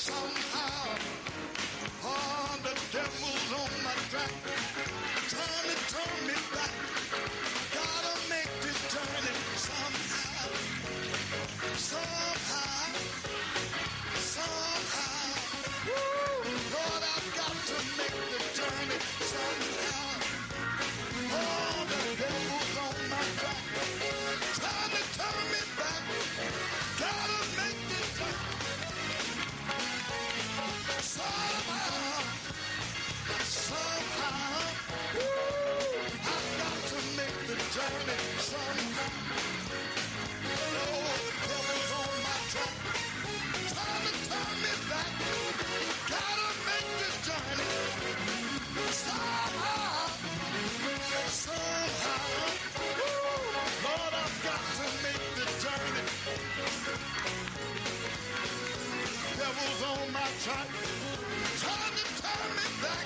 Somehow, all the devil's on my track, trying to turn me back. Gotta make this journey somehow, somehow, somehow. Lord, I've got to make the journey somehow. All the devil's on my track, trying to turn me back. Gotta make this journey somehow, somehow. I've got to make the journey somehow. Oh, the devil's on my track, trying to turn me back. Gotta make this journey somehow, somehow. Lord, I've got to make the journey. Devil's on my track, trying to turn me back.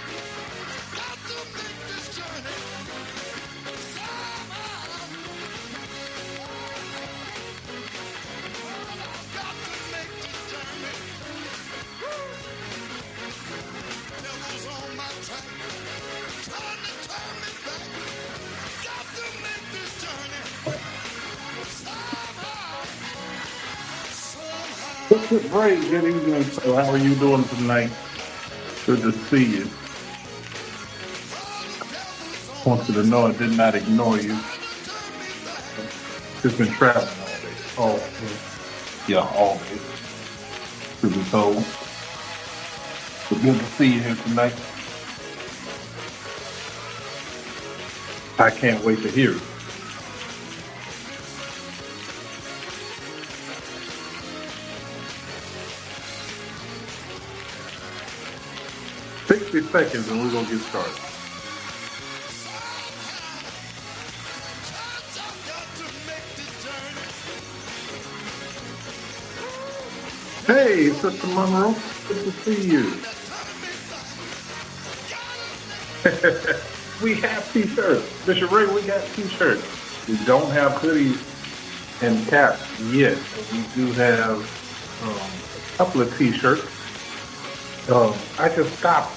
Got to make this journey somehow. Lord, I've got to make this journey. Devil's on my track, trying to turn me back. Got to make this journey somehow, somehow. Good, great. Good evening. So, how are you doing tonight? Good to see you. All the devil's on Want my you to know I track, did not ignore you. trying to turn me back. Just been traveling all day. Oh, yeah, all day. To be told. But good to see you here tonight. I can't wait to hear it. $60 and we're gonna get started. I've got to make the journey. Hey, Sister Monroe. Good to see you. We have t-shirts. Bishop Ray, we got t-shirts. We don't have hoodies and caps yet, but we do have a couple of t-shirts. I just stopped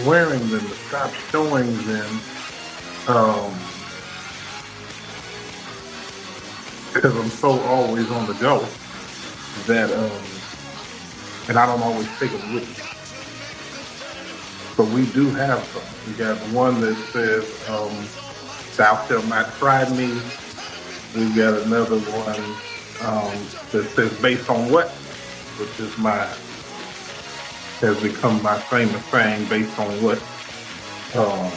wearing them, stopped showing them, because I'm so always on the go that, and I don't always take them with me. But we do have some. We got one that says, "Thou shalt not try me." We've got another one that says, "Based on what?" which is has become my famous saying, "Based on what?" Um,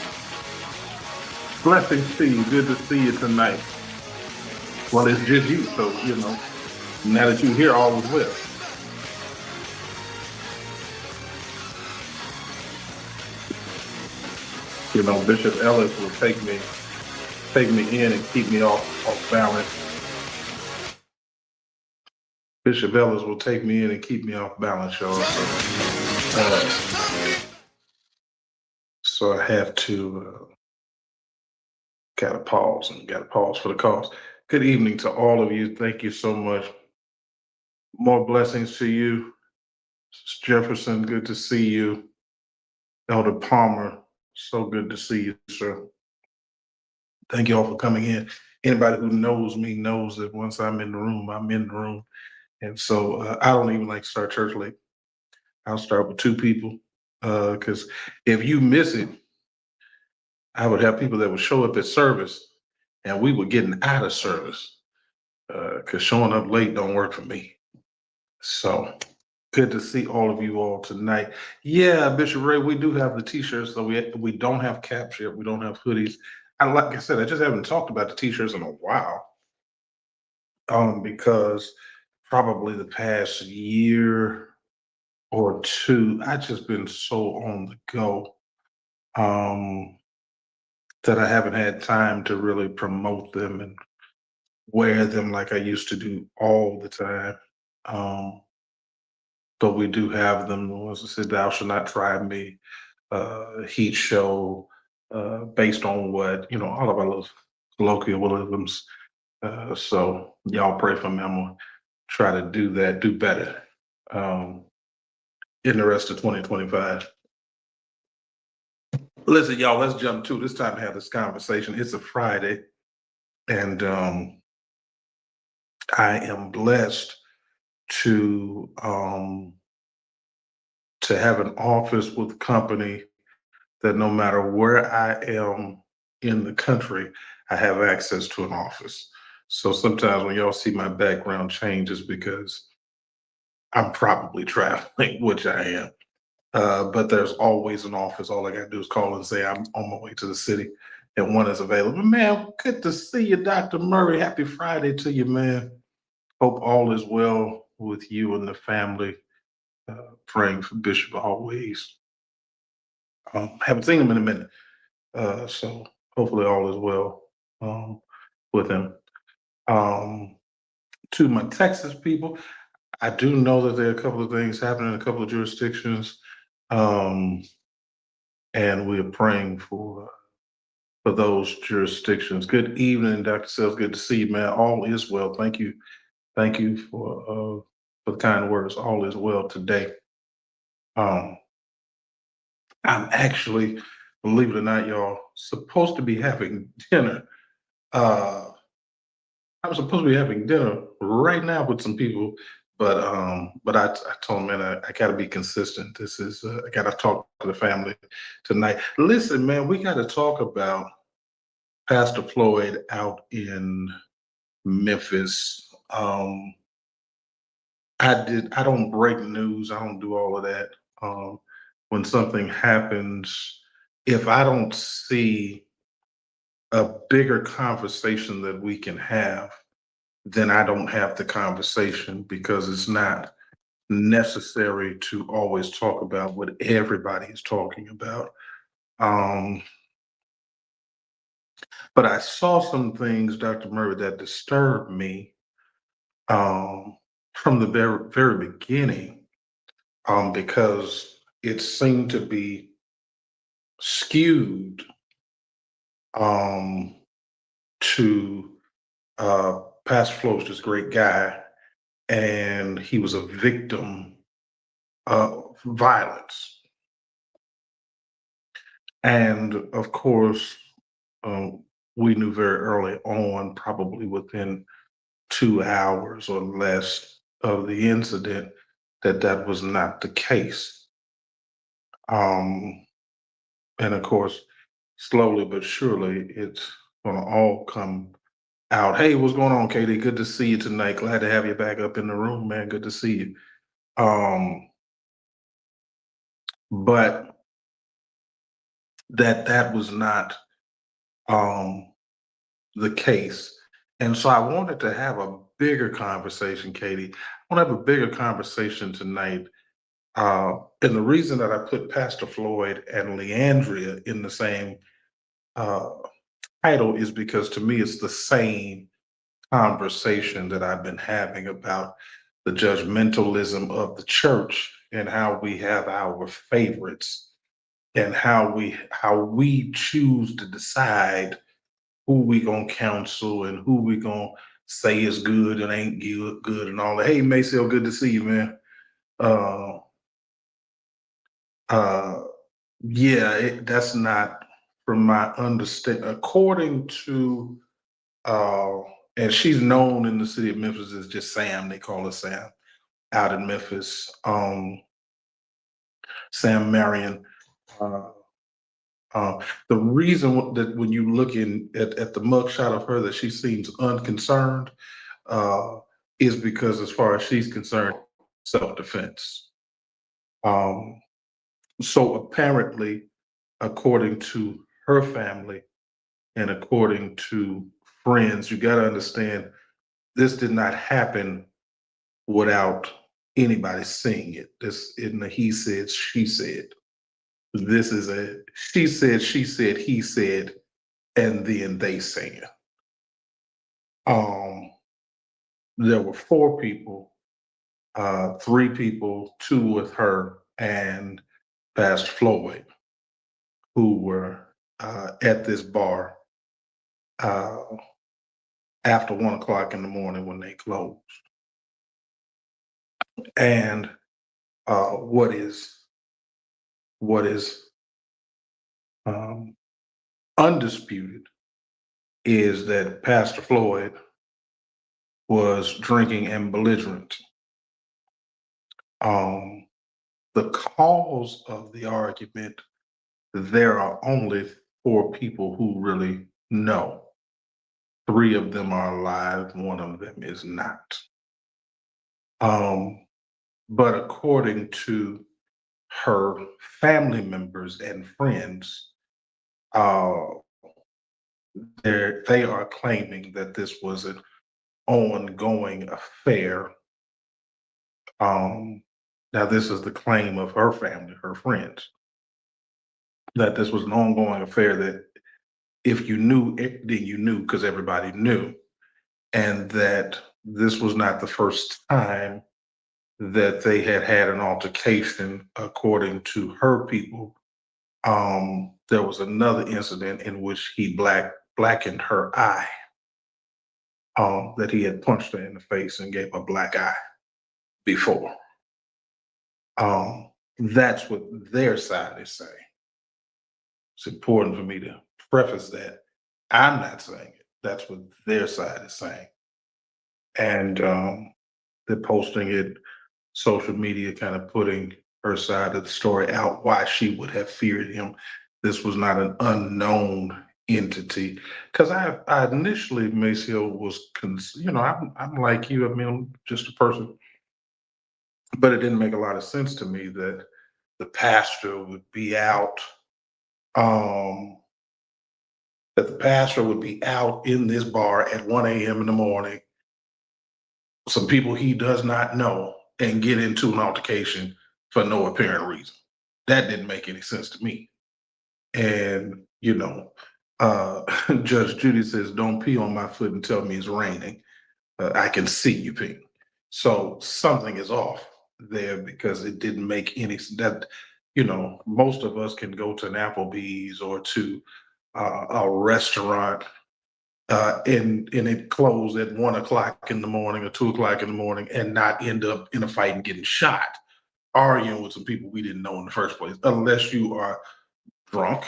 Blessings to you. Good to see you tonight. Well, it's just you, so now that you're here, all is well. Bishop Ellis will take me in and keep me off balance. Bishop Ellis will take me in and keep me off balance, y'all. So I have to gotta pause for the cause. Good evening to all of you. Thank you so much. More blessings to you. Jefferson, good to see you. Elder Palmer, so good to see you, sir. Thank you all for coming in. Anybody who knows me knows that once I'm in the room, I'm in the room. And so I don't even like to start church late. I'll start with two people because if you miss it, I would have people that would show up at service and we were getting out of service because showing up late don't work for me. So good to see all of you all tonight. Yeah, Bishop Ray, we do have the t-shirts, so we don't have caps yet. We don't have hoodies. Like I said, I just haven't talked about the t-shirts in a while because probably the past year or two, I just been so on the go that I haven't had time to really promote them and wear them like I used to do all the time. But we do have them. As I said, "Thou shalt not try me," heat show, based on what, all of our little colloquialisms. So y'all pray for me. I'm gonna try to do that, do better. Um, in the rest of 2025. Listen, y'all, let's jump to this time to have this conversation. It's a Friday, and I am blessed to have an office with a company that no matter where I am in the country, I have access to an office. So sometimes when y'all see my background changes because I'm probably traveling, which I am. But there's always an office. All I got to do is call and say I'm on my way to the city and one is available. Man, good to see you, Dr. Murray. Happy Friday to you, man. Hope all is well with you and the family. Praying for Bishop always. Haven't seen him in a minute. So hopefully all is well with him. To my Texas people, I do know that there are a couple of things happening in a couple of jurisdictions. And we are praying for those jurisdictions. Good evening, Dr. Sells. Good to see you, man. All is well. Thank you. Thank you for the kind words. All is well today. Um, I'm actually, believe it or not, y'all, supposed to be having dinner. I'm supposed to be having dinner right now with some people, but I told them, man, I got to be consistent. This is I got to talk to the family tonight. Listen, man, we got to talk about Pastor Floyd out in Memphis. I don't break news. I don't do all of that. When something happens, if I don't see a bigger conversation that we can have, then I don't have the conversation because it's not necessary to always talk about what everybody is talking about. Um, but I saw some things, Dr. Murray, that disturbed me um, from the very beginning because it seemed to be skewed um, to Pastor Flo's this great guy, and he was a victim of violence. And of course, um, we knew very early on, probably within 2 hours or less of the incident, that that was not the case. Um, and of course, slowly but surely, it's going to all come out. Hey, what's going on, Katie? Good to see you tonight. Glad to have you back up in the room, man. Good to see you. But that was not um, the case. And so I wanted to have a bigger conversation, Katie. I want to have a bigger conversation tonight. And the reason that I put Pastor Floyd and Leandria in the same uh, title is because to me it's the same conversation that I've been having about the judgmentalism of the church and how we have our favorites and how we choose to decide who we gonna counsel and who we gonna say is good and ain't good and all that. Hey, Maceo, good to see you, man. Uh, uh, yeah, that's not from my understanding. According to, uh, and she's known in the city of Memphis as just Sam. They call her Sam out in Memphis. Sam Marion. Uh, the reason that when you look at the mugshot of her that she seems unconcerned uh, is because, as far as she's concerned, self-defense. Um, so apparently, according to her family and according to friends, you got to understand this did not happen without anybody seeing it. This isn't a he said, she said. This is a she said, he said, and then they said. Um, there were four people, three people, two with her and Pastor Floyd, who were at this bar uh, after 1 o'clock in the morning when they closed. And what is um, undisputed is that Pastor Floyd was drinking and belligerent. Um, the cause of the argument, there are only four people who really know. Three of them are alive, one of them is not. Um, but according to her family members and friends, uh, they are claiming that this was an ongoing affair. Now, this is the claim of her family, her friends, that this was an ongoing affair, that if you knew it, then you knew because everybody knew, and that this was not the first time that they had had an altercation, according to her people. There was another incident in which he blackened her eye, that he had punched her in the face and gave a black eye before. That's what their side is saying. It's important for me to preface that. I'm not saying it. That's what their side is saying. And they're posting it, social media, kind of putting her side of the story out, why she would have feared him. This was not an unknown entity. Because I initially, Maceo, was, I'm like you. I mean, I'm just a person, but it didn't make a lot of sense to me that the pastor would be out. Um, that the pastor would be out in this bar at 1 a.m. in the morning, some people he does not know, and get into an altercation for no apparent reason. That didn't make any sense to me. And, Judge Judy says, "Don't pee on my foot and tell me it's raining. I can see you peeing." So something is off there, because it didn't make any that, most of us can go to an Applebee's or to a restaurant, and it closed at 1 o'clock in the morning or 2 o'clock in the morning, and not end up in a fight and getting shot, arguing with some people we didn't know in the first place, unless you are drunk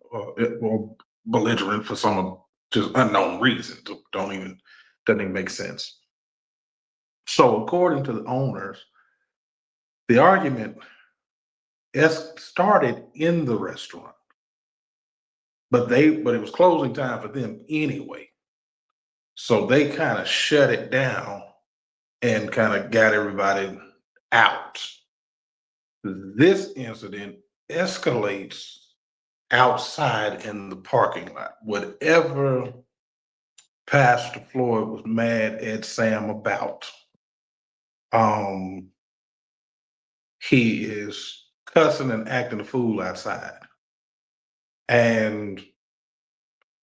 or belligerent for some just unknown reason. Doesn't even make sense. So according to the owners, the argument started in the restaurant, but it was closing time for them anyway. So they kind of shut it down and kind of got everybody out. This incident escalates outside in the parking lot. Whatever Pastor Floyd was mad at Sam about, he is cussing and acting a fool outside. And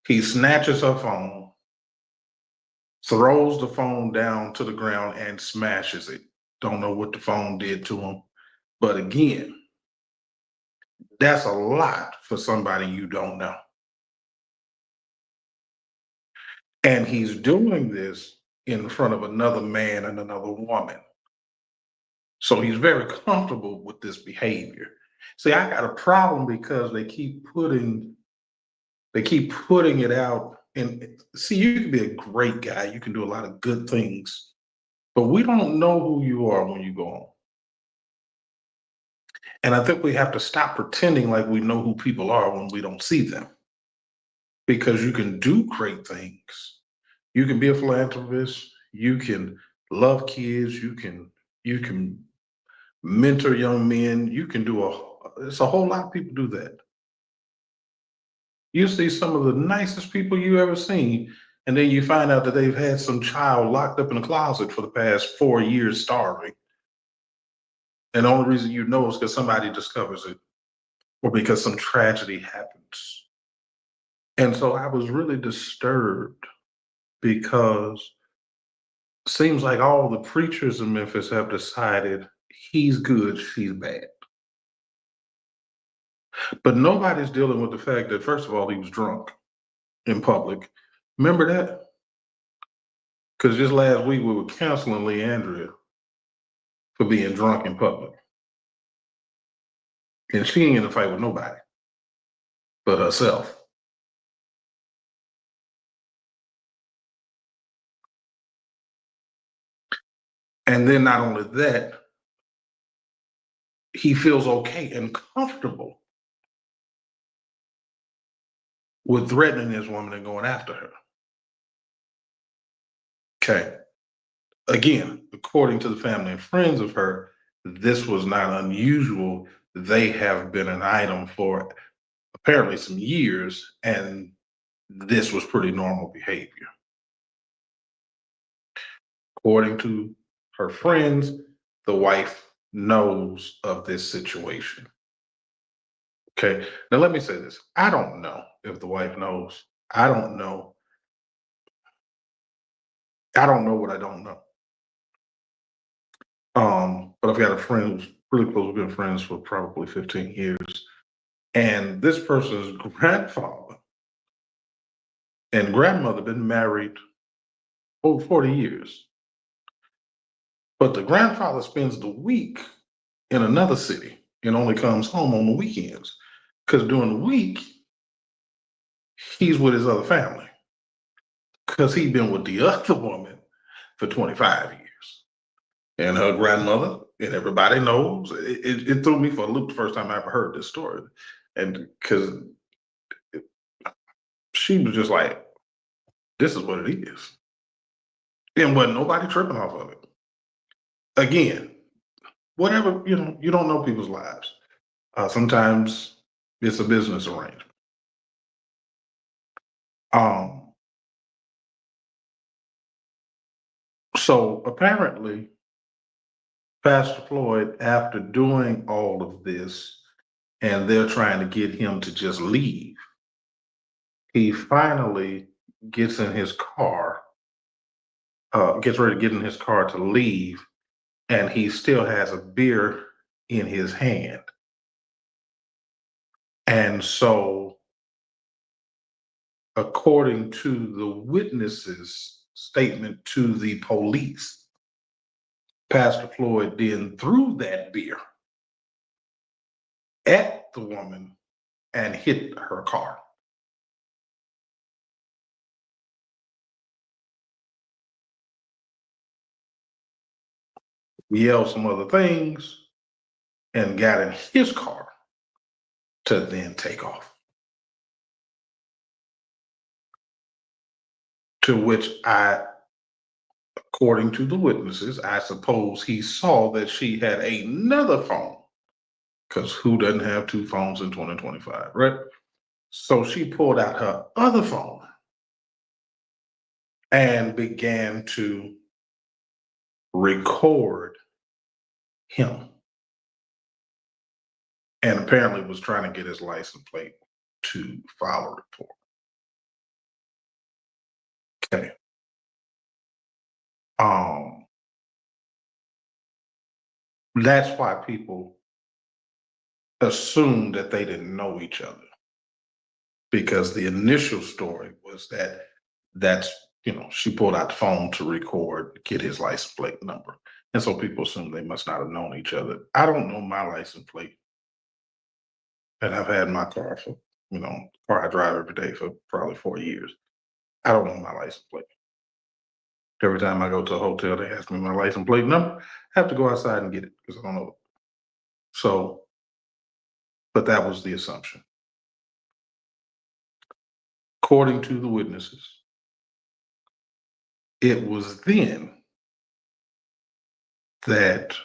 he snatches her phone, throws the phone down to the ground, and smashes it. Don't know what the phone did to him. But again, that's a lot for somebody you don't know. And he's doing this in front of another man and another woman. So he's very comfortable with this behavior. See, I got a problem because they keep putting it out. And see, you can be a great guy, you can do a lot of good things, but we don't know who you are when you go home. And I think we have to stop pretending like we know who people are when we don't see them. Because you can do great things. You can be a philanthropist, you can love kids, you can mentor young men, you can it's a whole lot of people do that. You see some of the nicest people you ever seen, and then you find out that they've had some child locked up in a closet for the past 4 years starving. And the only reason you know is because somebody discovers it, or because some tragedy happens. And so I was really disturbed, because it seems like all the preachers in Memphis have decided he's good, she's bad. But nobody's dealing with the fact that, first of all, he was drunk in public. Remember that? Because just last week we were canceling Leandria for being drunk in public. And she ain't in a fight with nobody but herself. And then not only that, he feels okay and comfortable with threatening this woman and going after her. Okay. Again, according to the family and friends of her, this was not unusual. They have been an item for apparently some years, and this was pretty normal behavior. According to her friends, the wife knows of this situation. Okay. Now, let me say this. I don't know if the wife knows. I don't know. I don't know what I don't know. But I've got a friend who's really close. We've been friends for probably 15 years. And this person's grandfather and grandmother been married over 40 years. But the grandfather spends the week in another city and only comes home on the weekends. Because during the week, he's with his other family. Because he's been with the other woman for 25 years. And her grandmother, and everybody knows, it threw me for a loop the first time I ever heard this story. And because she was just like, this is what it is. And wasn't nobody tripping off of it. Again, whatever, you don't know people's lives. Sometimes it's a business arrangement. So apparently, Pastor Floyd, after doing all of this, and they're trying to get him to just leave, he finally gets in his car, gets ready to get in his car to leave, and he still has a beer in his hand. And so, according to the witness's statement to the police, Pastor Floyd then threw that beer at the woman and hit her car. Yelled some other things and got in his car to then take off. To which according to the witnesses, I suppose he saw that she had another phone. Because who doesn't have two phones in 2025, right? So she pulled out her other phone and began to record him. And apparently was trying to get his license plate to file a report. Okay. That's why people assumed that they didn't know each other. Because the initial story was that's she pulled out the phone to record, get his license plate number. And so people assume they must not have known each other. I don't know my license plate. And I've had my car for, car I drive every day for probably 4 years. I don't know my license plate. Every time I go to a hotel, they ask me my license plate number. I have to go outside and get it because I don't know it. So, but that was the assumption. According to the witnesses, it was then that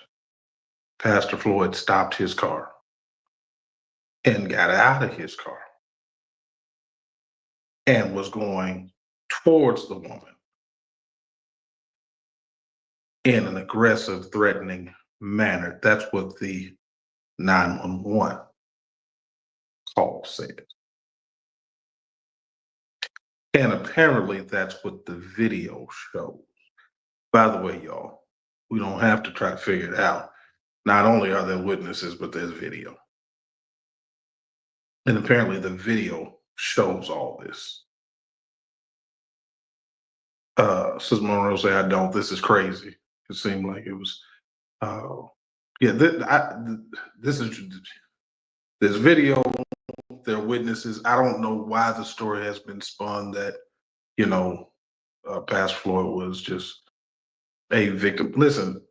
Pastor Floyd stopped his car and got out of his car and was going towards the woman in an aggressive, threatening manner. That's what the 911 call said. And apparently that's what the video shows. By the way, y'all, we don't have to try to figure it out. Not only are there witnesses, but there's video. And apparently the video shows all this. Sister Monroe say, I don't, this is crazy. It seemed like it was, this is, There's video, there are witnesses. I don't know why the story has been spun that, you know, Pastor Floyd was just a victim. Listen,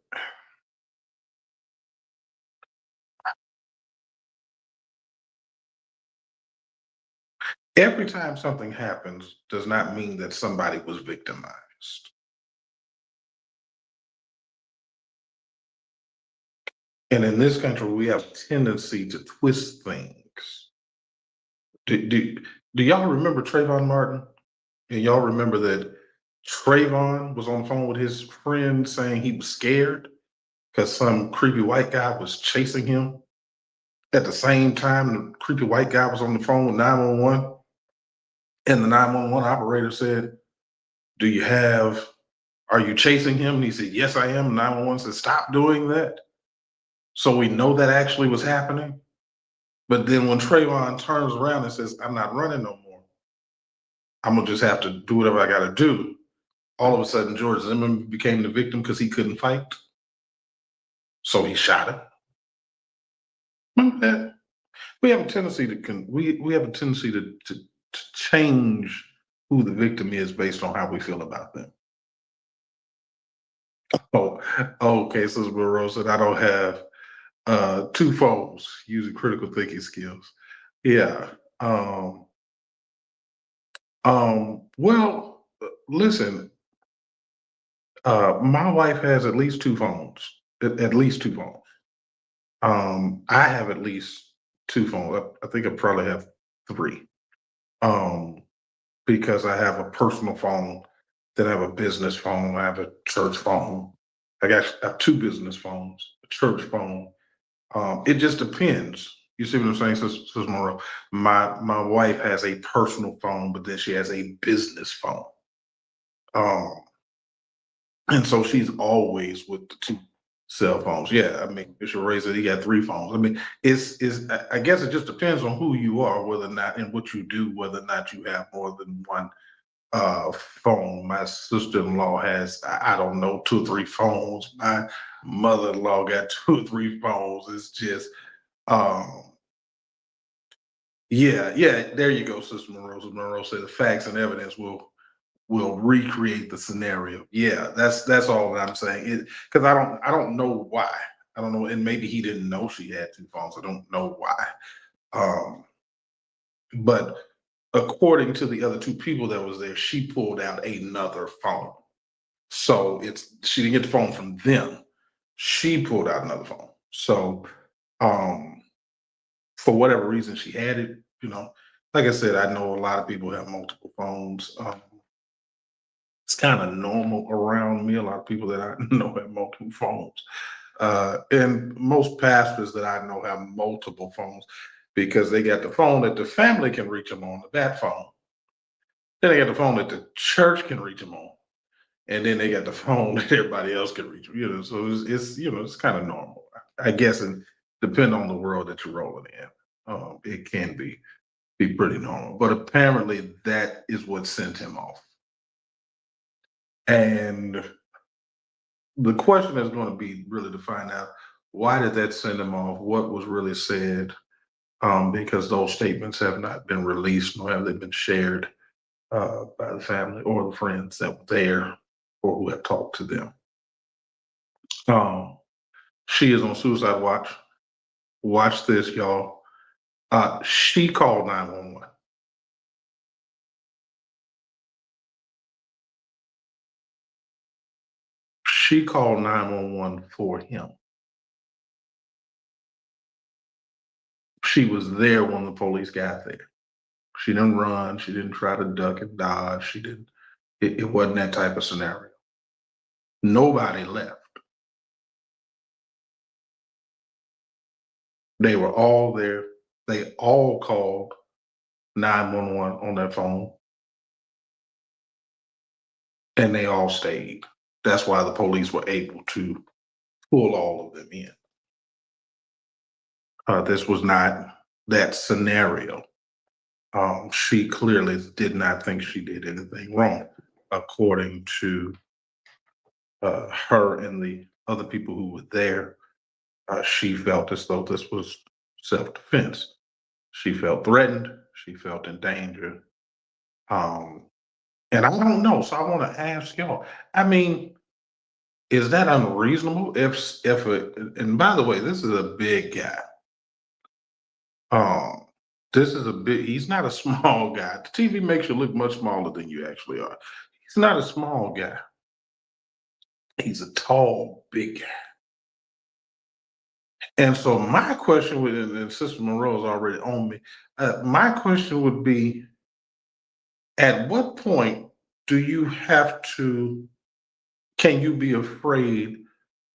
every time something happens does not mean that somebody was victimized. And in this country, we have a tendency to twist things. Do y'all remember Trayvon Martin? And y'all remember that Trayvon was on the phone with his friend saying he was scared because some creepy white guy was chasing him. At the same time, the creepy white guy was on the phone with 911, and the 911 operator said, "Do you have? Are you chasing him?" And he said, "Yes, I am." 911 said, "Stop doing that." So we know that actually was happening. But then when Trayvon turns around and says, "I'm not running no more. I'm gonna just have to do whatever I got to do," all of a sudden George Zimmerman became the victim because he couldn't fight. So he shot him. Remember that? We have a tendency to we have a tendency to change who the victim is based on how we feel about them. Oh, okay. So Monroe said I don't have two phones using critical thinking skills. Yeah. Well, listen, my wife has at least two phones. At least two phones. I have at least two phones. I think I probably have three. Um, because I have a personal phone, then I have a business phone, I have a church phone. I have two business phones, a church phone. It just depends. You see what I'm saying, Sis Monroe? My wife has a personal phone, but then she has a business phone. Um, and so she's always with the two cell phones. Yeah, I mean, Bishop Ray said he got three phones. I mean, I guess it just depends on who you are, whether or not and what you do, whether or not you have more than one phone. My sister-in-law has, I don't know, two or three phones. My mother-in-law got two or three phones. It's just, um, yeah. There you go, Sister Monroe. Sister Monroe said the facts and evidence will recreate the scenario. Yeah, that's all that I'm saying. Because I don't know why. I don't know, and maybe he didn't know she had two phones. I don't know why. Um, but according to the other two people that was there, she pulled out another phone. So she didn't get the phone from them. She pulled out another phone. So um for whatever reason she had it, like I said, I know a lot of people have multiple phones. It's kind of normal around me. A lot of people that I know have multiple phones. And most pastors that I know have multiple phones because they got the phone that the family can reach them on, that phone. Then they got the phone that the church can reach them on. And then they got the phone that everybody else can reach. So it's kind of normal, I guess, and depending on the world that you're rolling in, it can be pretty normal. But apparently, that is what sent him off. And the question is going to be really to find out why did that send him off? What was really said? Because those statements have not been released, nor have they been shared by the family or the friends that were there or who have talked to them. Um, she is on suicide watch. Watch this, y'all. She called 911. She called 911 for him. She was there when the police got there. She didn't run. She didn't try to duck and dodge. She didn't. It wasn't that type of scenario. Nobody left. They were all there. They all called 911 on their phone, and they all stayed. That's why the police were able to pull all of them in. This was not that scenario. She clearly did not think she did anything wrong, according to her and the other people who were there. She felt as though this was self defense. She felt threatened. She felt in danger. Um, and I don't know. So I want to ask y'all. I mean, is that unreasonable? And by the way, this is a big guy. Um, this is a big. He's not a small guy. The TV makes you look much smaller than you actually are. He's not a small guy. He's a tall, big guy. And so my question would, and Sister Monroe is already on me. My question would be, at what point do you have to? Can you be afraid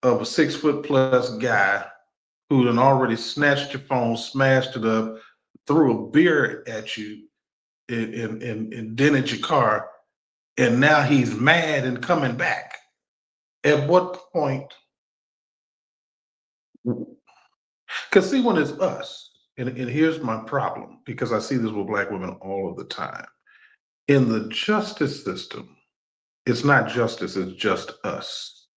of a 6 foot plus guy who done already snatched your phone, smashed it up, threw a beer at you, and dented your car, and now he's mad and coming back? At what point? Because see, when it's us, and here's my problem, because I see this with Black women all of the time. In the justice system, it's not justice, it's just us.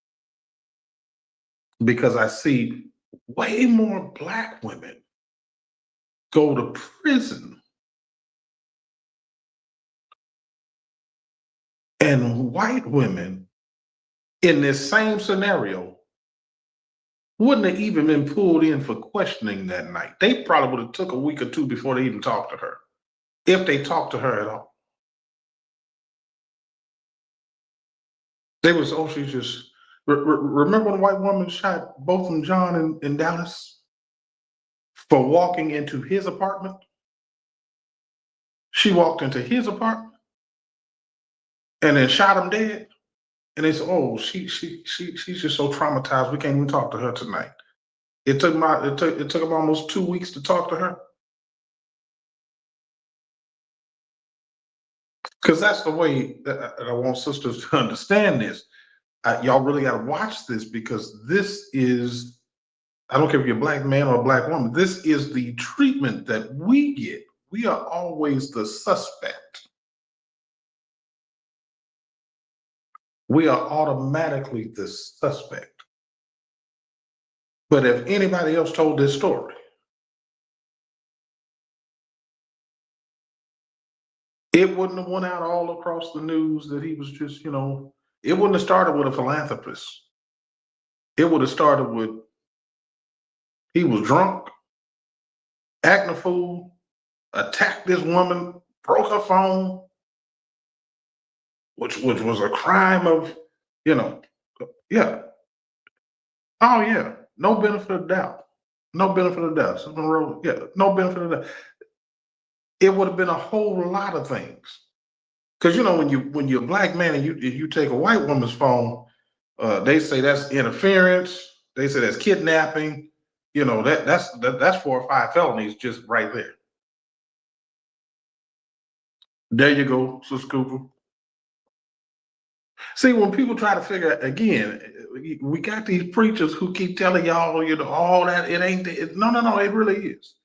Because I see way more Black women go to prison and white women in this same scenario wouldn't have even been pulled in for questioning that night. They probably would have took a week or two before they even talked to her, if they talked to her at all. They was, oh, she just, remember when a white woman shot Botham John in Dallas for walking into his apartment? She walked into his apartment and then shot him dead. And they said, oh, she's just so traumatized, we can't even talk to her tonight. It took him almost 2 weeks to talk to her. Because that's the way that I want sisters to understand this. Y'all really got to watch this, because this is, I don't care if you're a Black man or a Black woman, this is the treatment that we get. We are always the suspect. We are automatically the suspect. But if anybody else told this story, it wouldn't have went out all across the news that he was just, it wouldn't have started with a philanthropist. It would have started with, he was drunk, acting a fool, attacked this woman, broke her phone, which was a crime of, yeah. Oh yeah, no benefit of doubt. No benefit of doubt. Yeah, no benefit of doubt. It would have been a whole lot of things. Because when you're a Black man and you take a white woman's phone, they say that's interference. They say that's kidnapping. That's 4 or 5 felonies just right there. There you go, Sister Cooper. See, when people try to figure out, again, we got these preachers who keep telling y'all, all that, it ain't, no, it really is.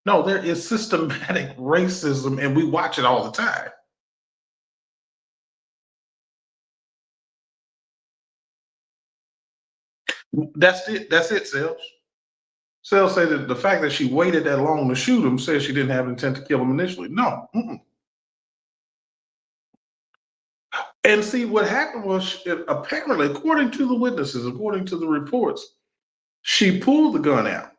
No, there is systematic racism, and we watch it all the time. That's it, Sales. Sales say that the fact that she waited that long to shoot him says she didn't have intent to kill him initially. No. And see, what happened was, apparently, according to the witnesses, according to the reports, she pulled the gun out.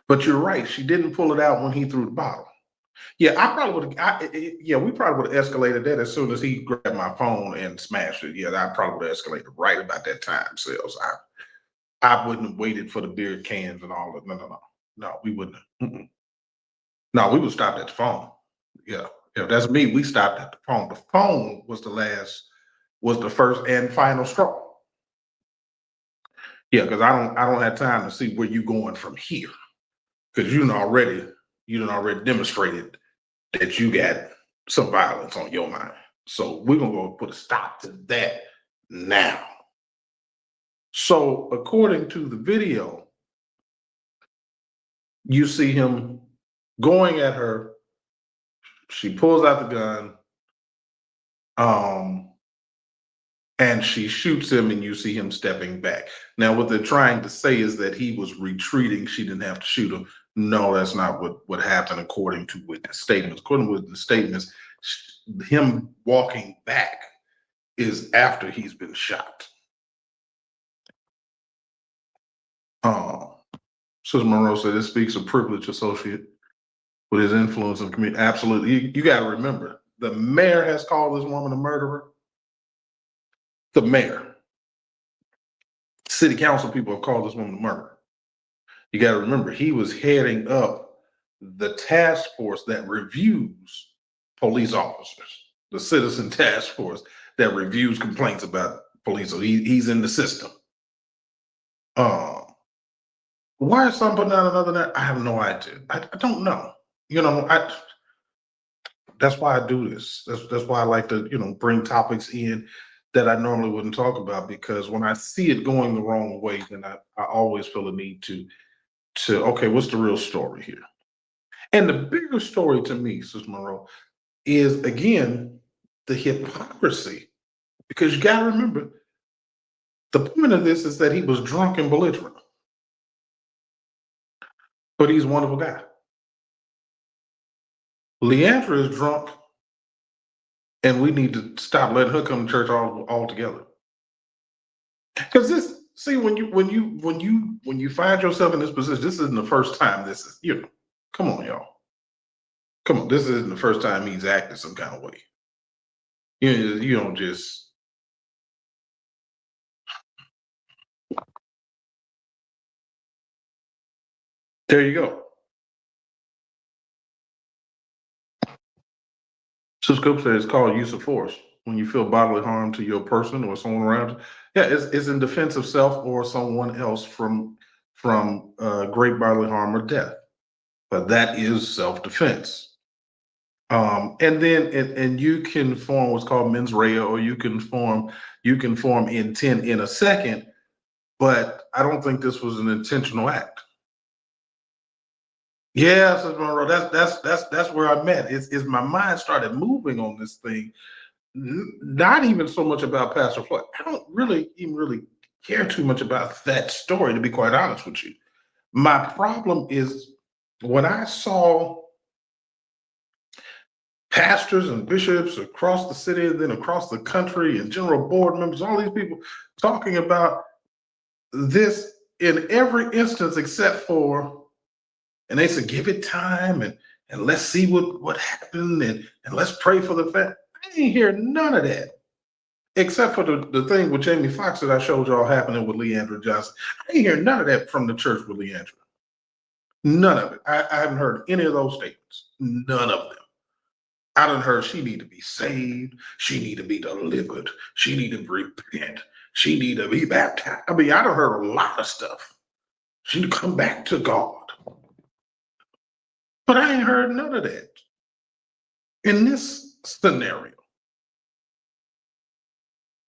But you're right, she didn't pull it out when he threw the bottle. Yeah, we probably would have escalated that as soon as he grabbed my phone and smashed it. Yeah, I probably would have escalated right about that time, Sales. I wouldn't have waited for the beer cans and all that. No, we wouldn't have. No, we would have stopped at the phone. Yeah, that's me. We stopped at the phone. The phone was the first and final straw. Yeah, because I don't have time to see where you're going from here. Because you done already demonstrated that you got some violence on your mind. So we're gonna go put a stop to that now. So according to the video, you see him going at her. She pulls out the gun, and she shoots him, and you see him stepping back. Now, what they're trying to say is that he was retreating. She didn't have to shoot him. No, that's not what happened according to witness statements. According to witness statements, him walking back is after he's been shot. Sister Monroe said this speaks of privilege associate with his influence in the community. Absolutely. You got to remember, the mayor has called this woman a murderer. The mayor. City council people have called this woman a murderer. You got to remember, he was heading up the task force that reviews police officers, the citizen task force that reviews complaints about police. So he's in the system. Why is some putting out another net? I have no idea. I don't know. That's why I do this. That's why I like to, bring topics in that I normally wouldn't talk about, because when I see it going the wrong way, then I always feel a need to okay, what's the real story here? And the bigger story to me, Sister Monroe, is again the hypocrisy. Because you gotta remember, the point of this is that he was drunk and belligerent. But he's a wonderful guy. Leandria is drunk, and we need to stop letting her come to church all together. Because when you find yourself in this position, this isn't the first time this is, come on, y'all. Come on, this isn't the first time he's acted some kind of way. You don't just. There you go. So Scope says it's called use of force when you feel bodily harm to your person or someone around you. Yeah, it's in defense of self or someone else from great bodily harm or death. But that is self-defense. And then you can form what's called mens rea, or you can form intent in a second, but I don't think this was an intentional act. Yeah, Sister Monroe, that's where I'm at. Is my mind started moving on this thing. Not even so much about Pastor Floyd. I don't really care too much about that story, to be quite honest with you. My problem is when I saw pastors and bishops across the city and then across the country and general board members, all these people talking about this in every instance except for, and they said, give it time and let's see what happened and let's pray for the family. I didn't hear none of that, except for the thing with Jamie Foxx that I showed y'all happening with Leandria Johnson. I didn't hear none of that from the church with Leandria. None of it. I haven't heard any of those statements. None of them. I done heard she need to be saved. She need to be delivered. She need to repent. She need to be baptized. I mean, I done heard a lot of stuff. She need to come back to God. But I ain't heard none of that in this scenario.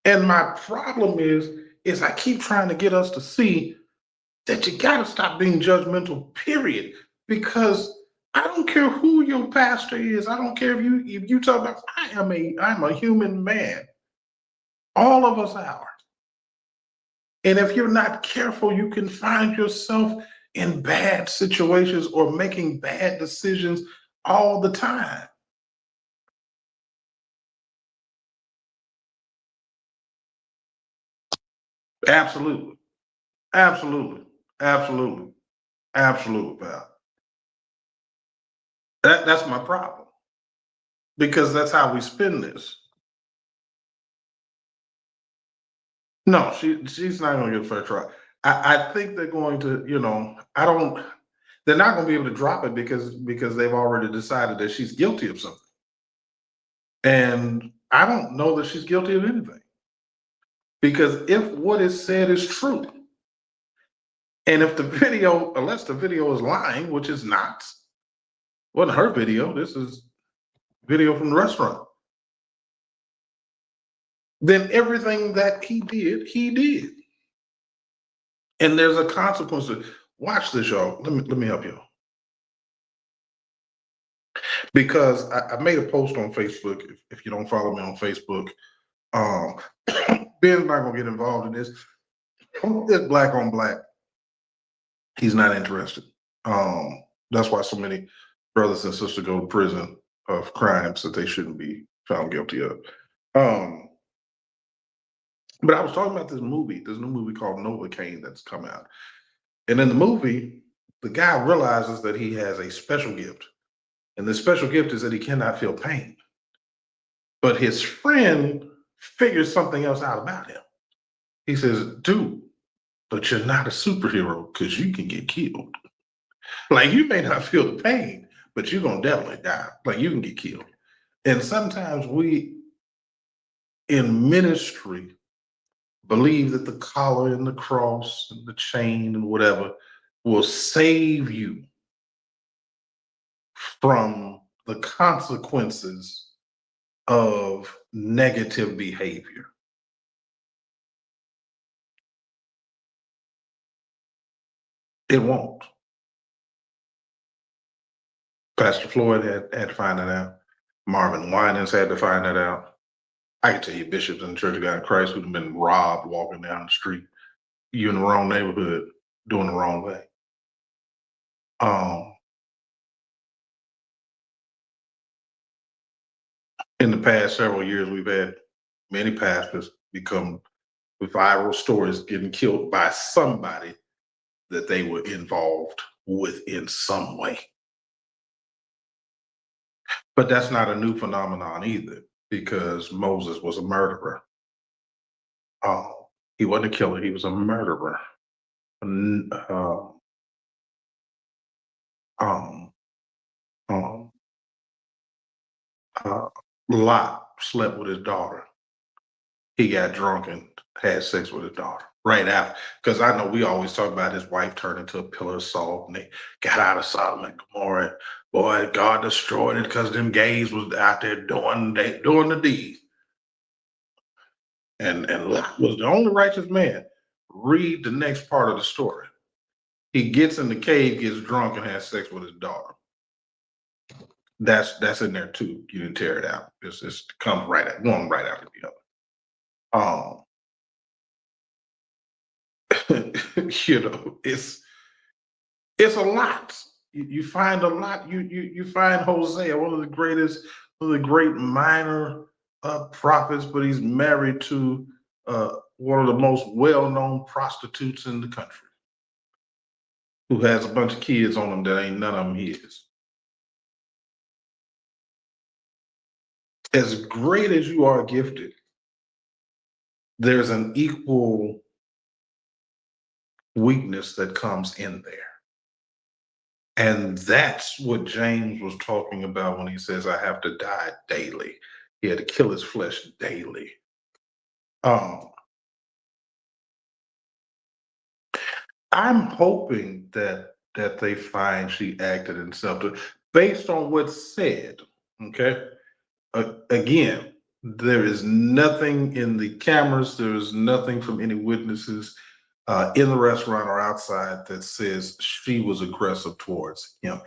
And my problem is I keep trying to get us to see that you got to stop being judgmental, period. Because I don't care who your pastor is. I don't care if you talk about, I'm a human man. All of us are. And if you're not careful, you can find yourself in bad situations or making bad decisions all the time. Absolutely. Absolutely. Absolutely. Absolutely, pal. That's my problem. Because that's how we spin this. No, she's not going to get a fair trial. I think they're going to, they're not going to be able to drop it because they've already decided that she's guilty of something. And I don't know that she's guilty of anything. Because if what is said is true, and if unless the video is lying, which is not, wasn't her video, this is video from the restaurant, then everything that he did. And there's a consequence. Watch this, y'all. Let me help you. Because I made a post on Facebook. If you don't follow me on Facebook, Ben's not gonna get involved in this. It's black on black. He's not interested. That's why so many brothers and sisters go to prison of crimes that they shouldn't be found guilty of. Um, but I was talking about this new movie called Novocaine that's come out. And in the movie, the guy realizes that he has a special gift. And the special gift is that he cannot feel pain. But his friend figures something else out about him. He says, dude, but you're not a superhero because you can get killed. Like you may not feel the pain, but you're gonna definitely die. Like you can get killed. And sometimes we in ministry believe that the collar and the cross and the chain and whatever will save you from the consequences of negative behavior. It won't. Pastor Floyd had to find that out. Marvin Winans had to find that out. I can tell you bishops in the Church of God in Christ who've been robbed walking down the street. You in the wrong neighborhood, doing the wrong way. In the past several years, we've had many pastors become viral stories getting killed by somebody that they were involved with in some way. But that's not a new phenomenon either, because Moses was a murderer. He wasn't a killer, he was a murderer. Um, um, Lot slept with his daughter. He got drunk and had sex with his daughter right after. Because I know we always talk about his wife turned into a pillar of salt and they got out of Sodom and Gomorrah. Boy, God destroyed it because them gays was out there doing the deed. And Lot was the only righteous man. Read the next part of the story. He gets in the cave, gets drunk, and has sex with his daughter. That's in there too. You didn't tear it out. It comes one right after the other. You know, it's a lot. You find a lot. You find Hosea, one of the great minor prophets, but he's married to one of the most well-known prostitutes in the country, who has a bunch of kids on him that ain't none of them his. As great as you are gifted, there's an equal weakness that comes in there. And that's what James was talking about when he says, I have to die daily. He had to kill his flesh daily. I'm hoping that they find she acted in self-defense based on what's said. Okay. Again, there is nothing in the cameras. There is nothing from any witnesses in the restaurant or outside that says she was aggressive towards him.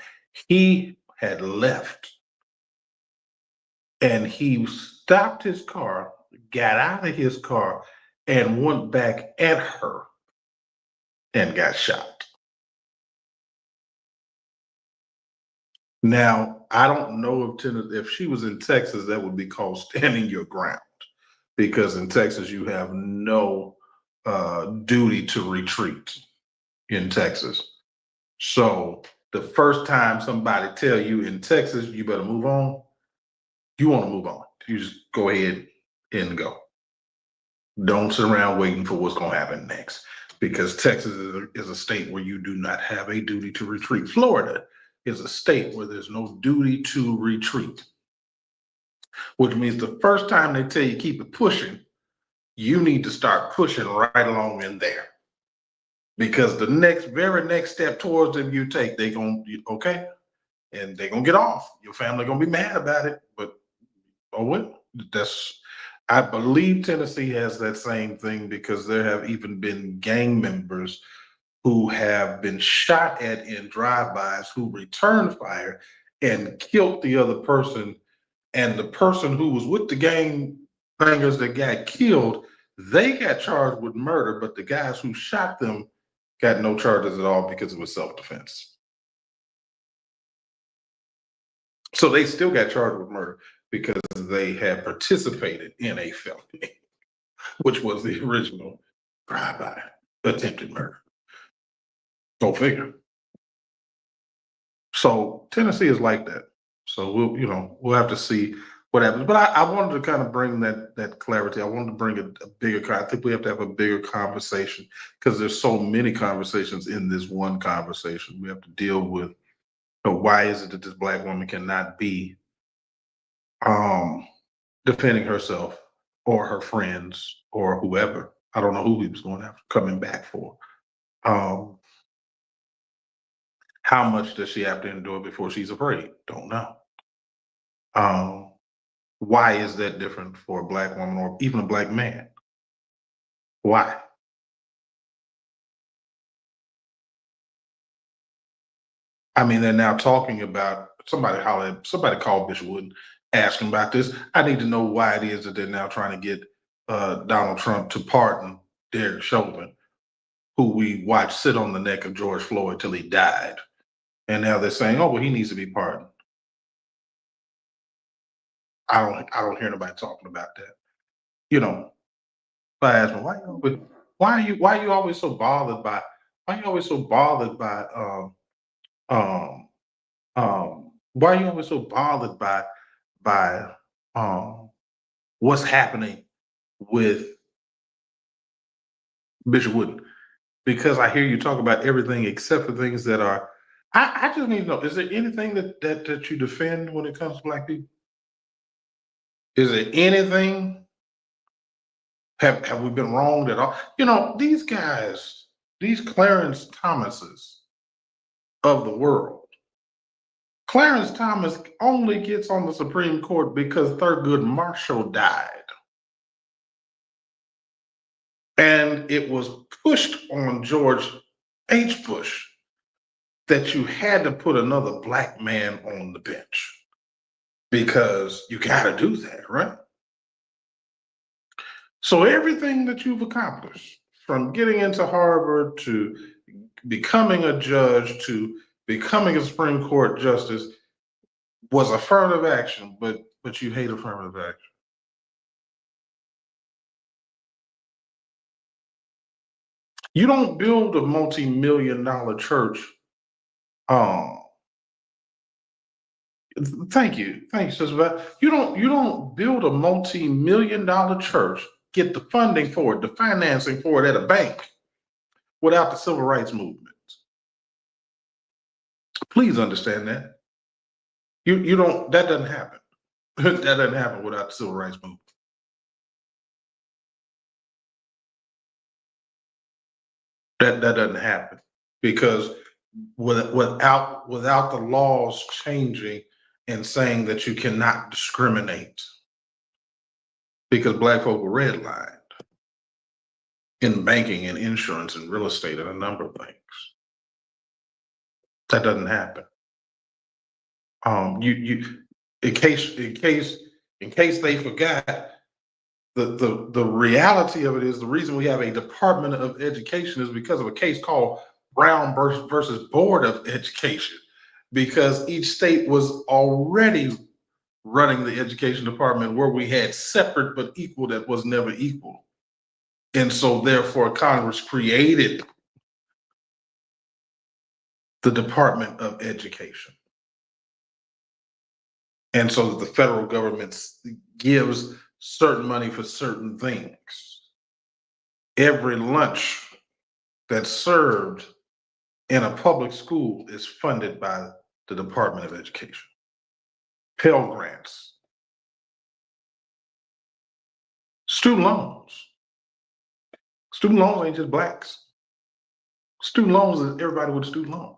He had left and he stopped his car, got out of his car, and went back at her and got shot. Now, I don't know if she was in Texas, that would be called standing your ground, because in Texas you have no duty to retreat in Texas. So the first time somebody tell you in Texas you better move on, you want to move on. You just go ahead and go. Don't sit around waiting for what's going to happen next, because Texas is a state where you do not have a duty to retreat. Florida is a state where there's no duty to retreat, which means the first time they tell you keep it pushing, you need to start pushing right along in there, because the very next step towards them you take, they gonna okay, and they're gonna get off. Your family gonna be mad about it, but oh well, I believe Tennessee has that same thing, because there have even been gang members who have been shot at in drive-bys who returned fire and killed the other person. And the person who was with the gang bangers that got killed, they got charged with murder, but the guys who shot them got no charges at all because it was self-defense. So they still got charged with murder because they had participated in a felony, which was the original drive-by attempted murder. Go figure. So Tennessee is like that. So we'll have to see what happens. But I wanted to kind of bring that clarity. I wanted to bring a bigger. I think we have to have a bigger conversation because there's so many conversations in this one conversation. We have to deal with why is it that this Black woman cannot be defending herself or her friends or whoever. I don't know who he was going after coming back for. How much does she have to endure before she's afraid? Don't know. Why is that different for a Black woman or even a Black man? Why? I mean, they're now talking about somebody called Bishop Wooten asking about this. I need to know why it is that they're now trying to get Donald Trump to pardon Derek Chauvin, who we watched sit on the neck of George Floyd till he died. And now they're saying, oh, well, he needs to be pardoned. I don't hear nobody talking about that. I ask me, why are you always so bothered by um why are you always so bothered by what's happening with Bishop Wooden? Because I hear you talk about everything except for things that are I just need to know, is there anything that you defend when it comes to Black people? Is there anything? Have we been wronged at all? These guys, these Clarence Thomases of the world. Clarence Thomas only gets on the Supreme Court because Thurgood Marshall died. And it was pushed on George H. Bush that you had to put another Black man on the bench because you got to do that, right? So everything that you've accomplished, from getting into Harvard to becoming a judge to becoming a Supreme Court justice, was affirmative action, but you hate affirmative action. You don't build a multi-million-dollar church. Thank you, Sister Val. You don't build a multi-million-dollar church, get the funding for it, the financing for it at a bank, without the civil rights movement. Please understand that. You don't. That doesn't happen. That doesn't happen without the civil rights movement. That doesn't happen because without the laws changing and saying that you cannot discriminate, because Black folk were redlined in banking and insurance and real estate and a number of things. That doesn't happen. In case they forgot, the reality of it is the reason we have a Department of Education is because of a case called Brown versus Board of Education, because each state was already running the education department where we had separate but equal that was never equal. And so therefore Congress created the Department of Education. And so that the federal government gives certain money for certain things. Every lunch that's served in a public school is funded by the Department of Education. Pell Grants. Student loans. Student loans ain't just Blacks. Student loans is everybody with a student loan.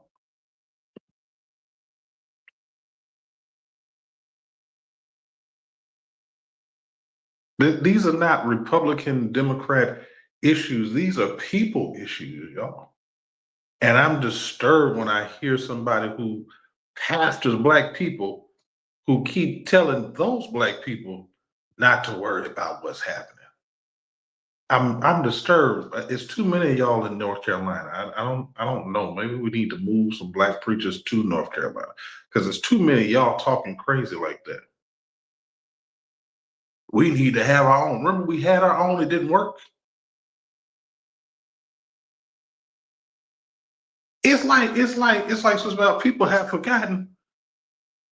These are not Republican, Democrat issues. These are people issues, y'all. And I'm disturbed when I hear somebody who pastors Black people who keep telling those Black people not to worry about what's happening. I'm disturbed. It's too many of y'all in North Carolina. I don't know. Maybe we need to move some black preachers to North Carolina because there's too many of y'all talking crazy like that. We need to have our own. Remember, we had our own. It didn't work. It's so about people have forgotten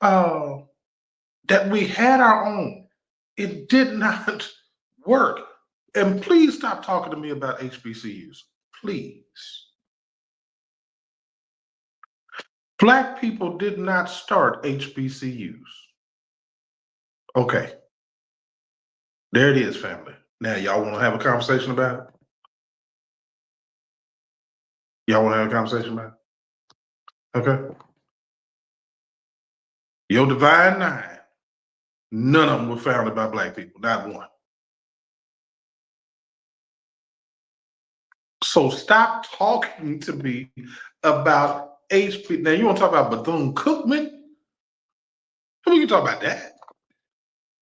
that we had our own. It did not work. And please stop talking to me about HBCUs. Please. Black people did not start HBCUs. Okay. There it is, family. Now, y'all want to have a conversation about it? Y'all want to have a conversation about it? Okay. Your Divine Nine, none of them were founded by black people, not one. So stop talking to me about HP. Now, you want to talk about Bethune-Cookman? We can talk about that.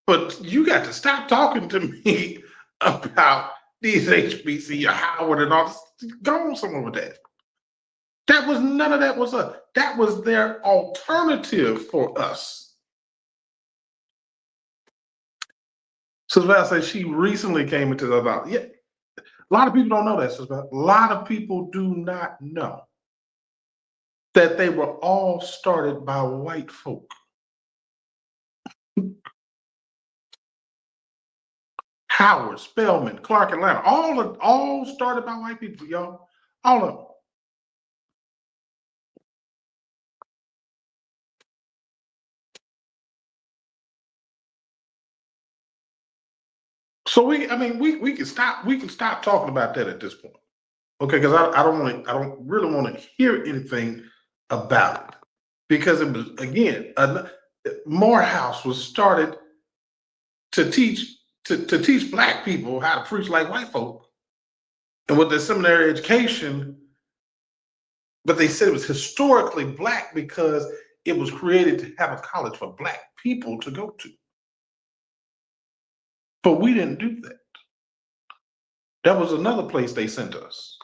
But you got to stop talking to me about these HBC, Howard, and all this. Go on somewhere with that. That was none of that was that was their alternative for us. So Val says she recently came into the about. Yeah, a lot of people don't know that. So a lot of people do not know that they were all started by white folk. Howard, Spelman, Clark, Atlanta, all started by white people, y'all. All of them. So we can stop talking about that at this point. Okay, because I don't really want to hear anything about it. Because it was again, Morehouse was started to teach black people how to preach like white folk. And with the seminary education, but they said it was historically black because it was created to have a college for black people to go to. But we didn't do that. That was another place they sent us.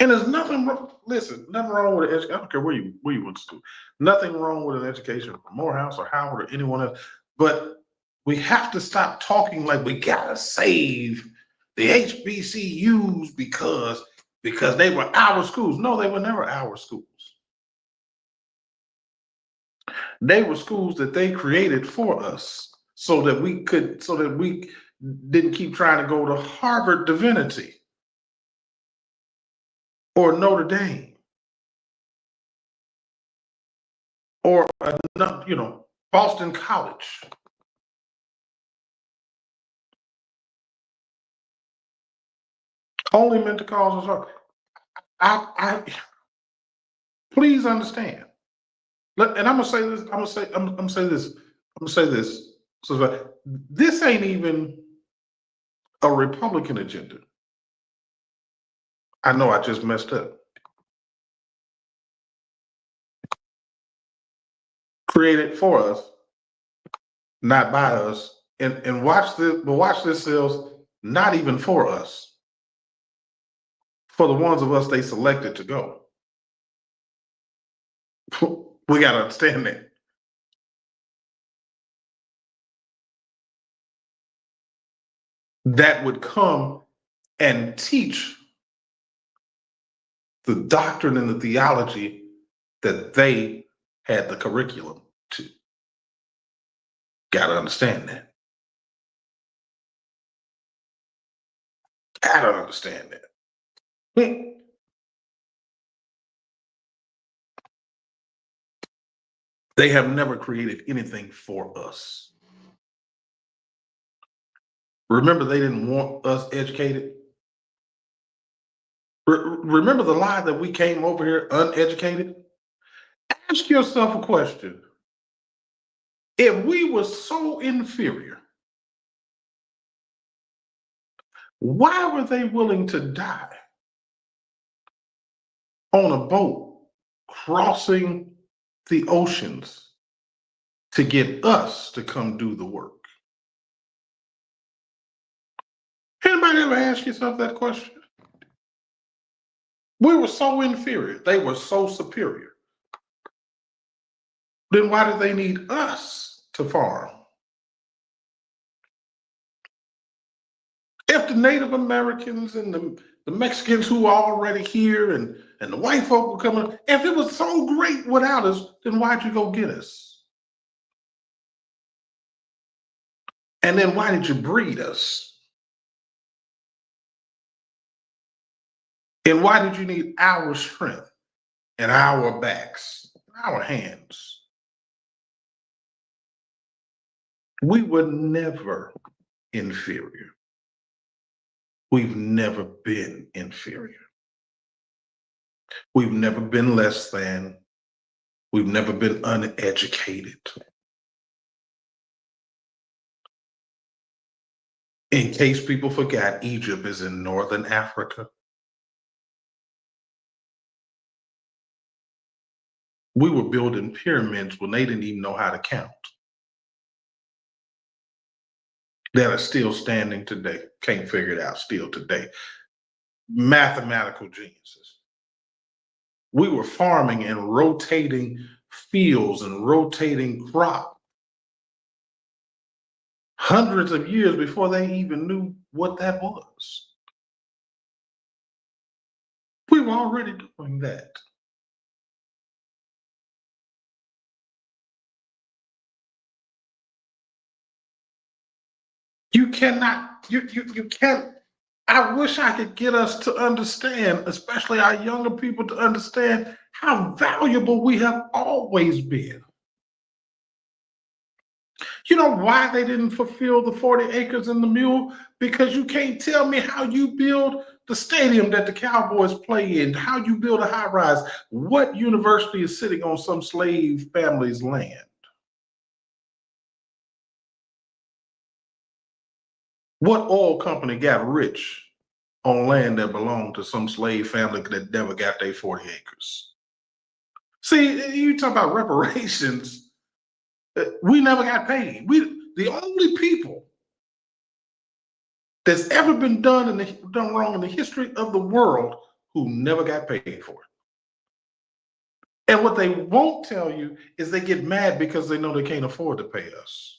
And there's nothing wrong. Listen, nothing wrong with an education. I don't care where you went to school. Nothing wrong with an education from Morehouse or Howard or anyone else. But we have to stop talking like we gotta save the HBCUs because they were our schools. No, they were never our schools. They were schools that they created for us so that we didn't keep trying to go to Harvard Divinity or Notre Dame or Boston College. Only meant to cause us harm. I please understand. And I'm gonna say this. I'm gonna say this. So this ain't even a Republican agenda. I know I just messed up. Created for us, not by us. And watch this sales, not even for us. For the ones of us they selected to go. We gotta understand that. That would come and teach the doctrine and the theology that they had the curriculum to. Gotta understand that. I don't understand that. They have never created anything for us. Remember, they didn't want us educated. Remember the lie that we came over here uneducated? Ask yourself a question. If we were so inferior, why were they willing to die on a boat crossing the oceans to get us to come do the work. Anybody ever ask yourself that question? We were so inferior. They were so superior. Then why do they need us to farm? If the Native Americans and the Mexicans who are already here and the white folk were coming, if it was so great without us, then why'd you go get us? And then why did you breed us? And why did you need our strength and our backs, our hands? We were never inferior. We've never been inferior. We've never been less than. We've never been uneducated. In case people forgot, Egypt is in northern Africa. We were building pyramids when they didn't even know how to count. That are still standing today. Can't figure it out still today. Mathematical geniuses. We were farming and rotating fields and rotating crop hundreds of years before they even knew what that was. We were already doing that. You cannot, you can't. I wish I could get us to understand, especially our younger people, to understand how valuable we have always been. You know why they didn't fulfill the 40 acres and the mule? Because you can't tell me how you build the stadium that the Cowboys play in, how you build a high rise. What university is sitting on some slave family's land? What oil company got rich on land that belonged to some slave family that never got their 40 acres? See, you talk about reparations. We never got paid. The only people that's ever been done wrong in the history of the world who never got paid for it. And what they won't tell you is they get mad because they know they can't afford to pay us.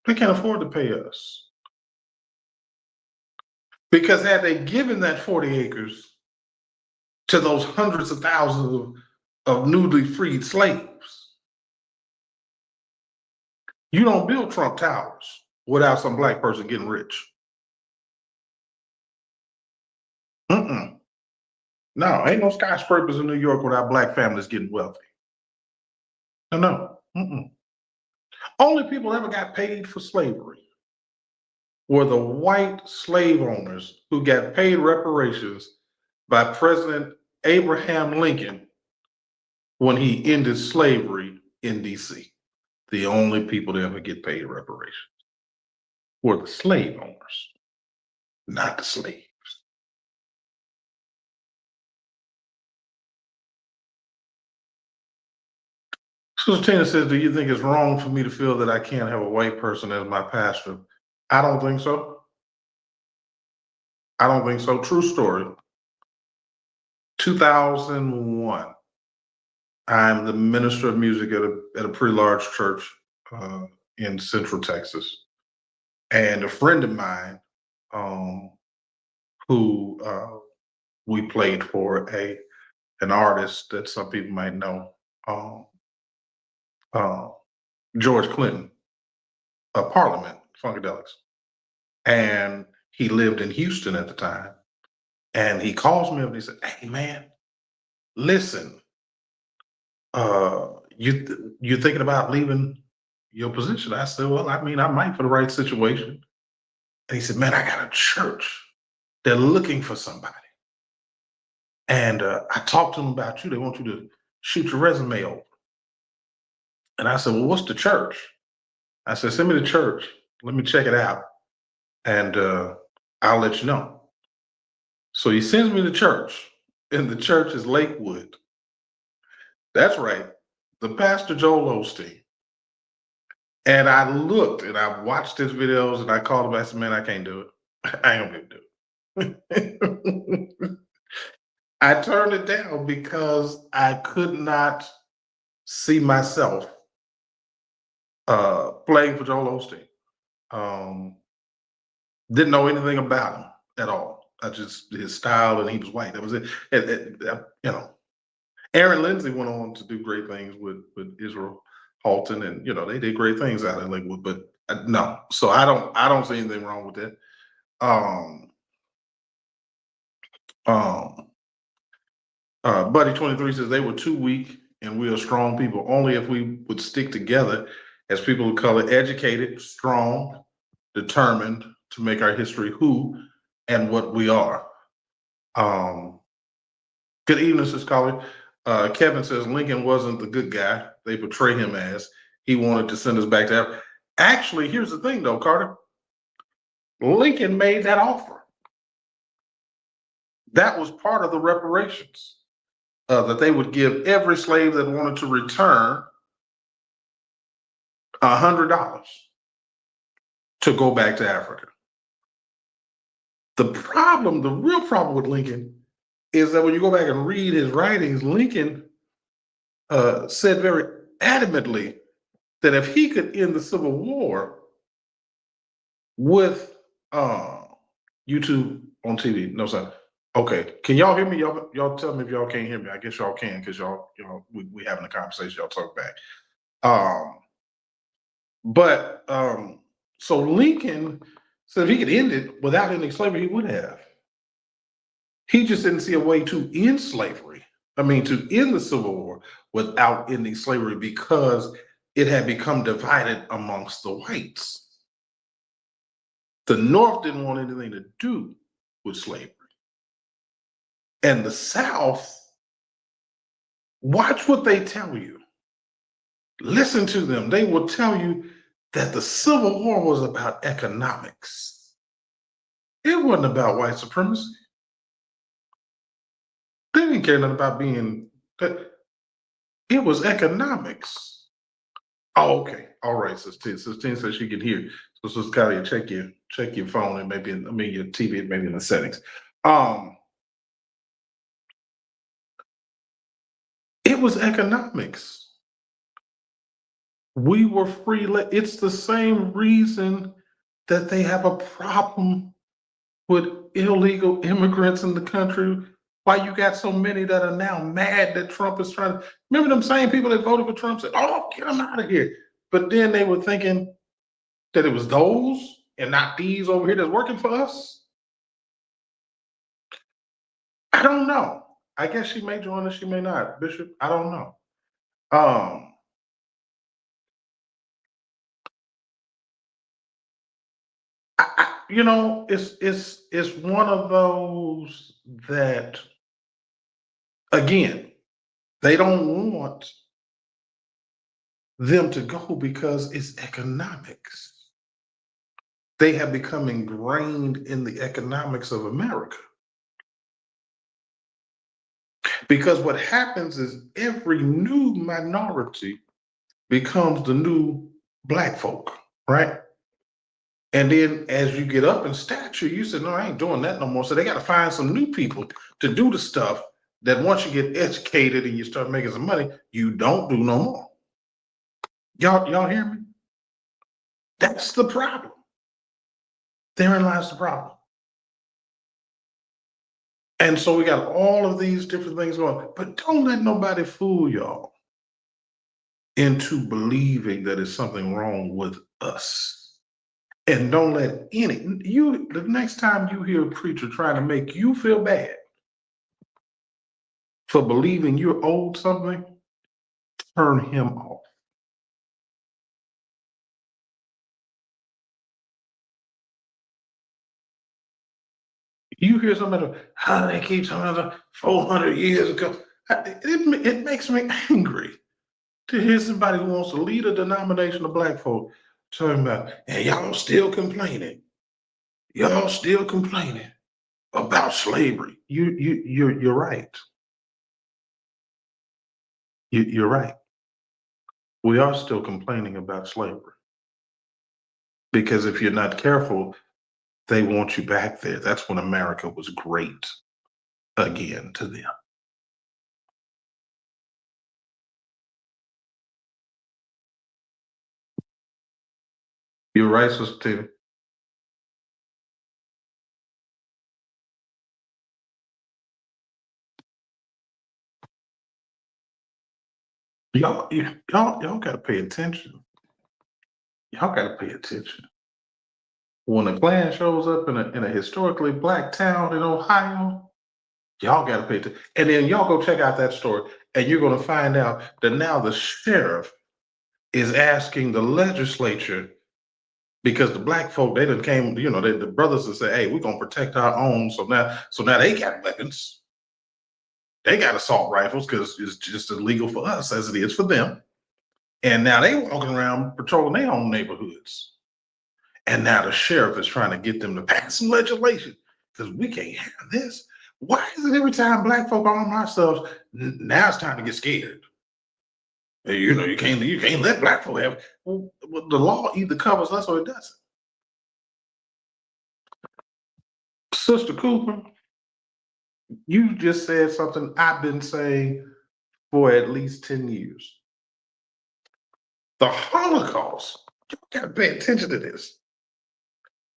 They can't afford to pay us. Because had they given that 40 acres to those hundreds of thousands of newly freed slaves, you don't build Trump Towers without some black person getting rich. No, ain't no skyscrapers in New York without black families getting wealthy. No. Only people ever got paid for slavery were the white slave owners who got paid reparations by President Abraham Lincoln when he ended slavery in DC. The only people to ever get paid reparations were the slave owners, not the slaves. Sister Tina says, do you think it's wrong for me to feel that I can't have a white person as my pastor? I don't think so. I don't think so. True story. 2001. I'm the minister of music at a pretty large church in Central Texas. And a friend of mine who we played for, an artist that some people might know, George Clinton, of Parliament, Funkadelics. And he lived in Houston at the time. And he calls me up and he said, hey man, listen, you thinking about leaving your position? I said, well, I mean, I might for the right situation. And he said, man, I got a church. They're looking for somebody. And I talked to them about you. They want you to shoot your resume over. And I said, well, what's the church? I said, send me the church. Let me check it out. And I'll let you know. So he sends me to church, and the church is Lakewood. That's right. the pastor Joel Osteen. And I looked and I watched his videos and I called him. I said, "Man, I can't do it. I ain't gonna be able to do it." I turned it down because I could not see myself playing for Joel Osteen. Didn't know anything about him at all. I just his style and he was white. That was it. Aaron Lindsay went on to do great things with Israel Halton, and they did great things out in Lakewood. But no, so I don't see anything wrong with that. Um, um, Buddy 23 says they were too weak, and we are strong people. Only if we would stick together as people of color, educated, strong, determined to make our history who and what we are. Good evening, Sis Collie. Kevin says Lincoln wasn't the good guy they portray him as. He wanted to send us back to Africa. Actually, here's the thing, though, Carter. Lincoln made that offer. That was part of the reparations, that they would give every slave that wanted to return $100 to go back to Africa. The real problem with Lincoln is that when you go back and read his writings, Lincoln said very adamantly that if he could end the Civil War with YouTube on TV, no sir. Okay, can y'all hear me? Y'all tell me if y'all can't hear me. I guess y'all can because we having a conversation. Y'all talk back. So Lincoln said if he could end it without ending slavery, he would have. He just didn't see a way to end slavery. I mean, to end the Civil War without ending slavery because it had become divided amongst the whites. The North didn't want anything to do with slavery. And the South, watch what they tell you. Listen to them. They will tell you that the Civil War was about economics. It wasn't about white supremacy. They didn't care nothing about being, it was economics. Oh, okay. All right, Sister Tina says she can hear. So Sister Kylie, check your phone and maybe your TV, maybe in the settings. It was economics. We were free. It's the same reason that they have a problem with illegal immigrants in the country. Why you got so many that are now mad that Trump is trying to, remember them same people that voted for Trump said, "Oh, get them out of here." But then they were thinking that it was those and not these over here that's working for us. I don't know. I guess she may join us, she may not. Bishop, I don't know. It's one of those that, again, they don't want them to go because it's economics. They have become ingrained in the economics of America. Because what happens is every new minority becomes the new black folk, right? And then as you get up in stature, you say, "No, I ain't doing that no more." So they got to find some new people to do the stuff that once you get educated and you start making some money, you don't do no more. Y'all hear me? That's the problem. Therein lies the problem. And so we got all of these different things going, but don't let nobody fool y'all into believing that it's something wrong with us. And don't let the next time you hear a preacher trying to make you feel bad for believing you're owed something, turn him off. You hear somebody, how they keep talking about 400 years ago. It makes me angry to hear somebody who wants to lead a denomination of black folk talking about, and y'all still complaining. Y'all still complaining about slavery. You're right. You're right. we are still complaining about slavery. Because if you're not careful, they want you back there. That's when America was great again to them. You're right, Sister Tina. Y'all gotta pay attention. Y'all gotta pay attention. When a Klan shows up in a historically black town in Ohio, y'all gotta pay attention. And then y'all go check out that story, and you're gonna find out that now the sheriff is asking the legislature because the black folk they done came, the brothers that say, "Hey, we're gonna protect our own." So now they got weapons. They got assault rifles because it's just illegal for us as it is for them. And now they walking around patrolling their own neighborhoods. And now the sheriff is trying to get them to pass some legislation because we can't have this. Why is it every time black folk arm ourselves, now it's time to get scared? You can't let black folk have it. Well, the law either covers us or it doesn't. Sister Cooper, you just said something I've been saying for at least 10 years. The Holocaust, you gotta pay attention to this.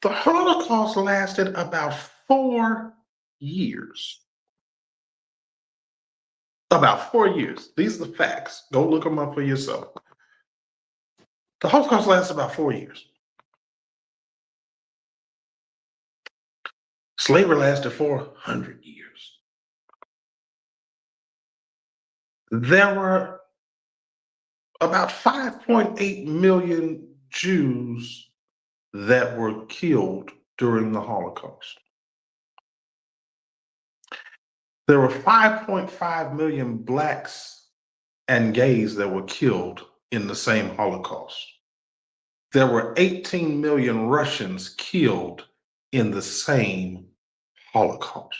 The Holocaust lasted about 4 years. About 4 years. These are the facts. Go look them up for yourself. The Holocaust lasted about 4 years. Slavery lasted 400 years. There were about 5.8 million Jews that were killed during the Holocaust. There were 5.5 million blacks and gays that were killed in the same Holocaust. There were 18 million Russians killed in the same Holocaust.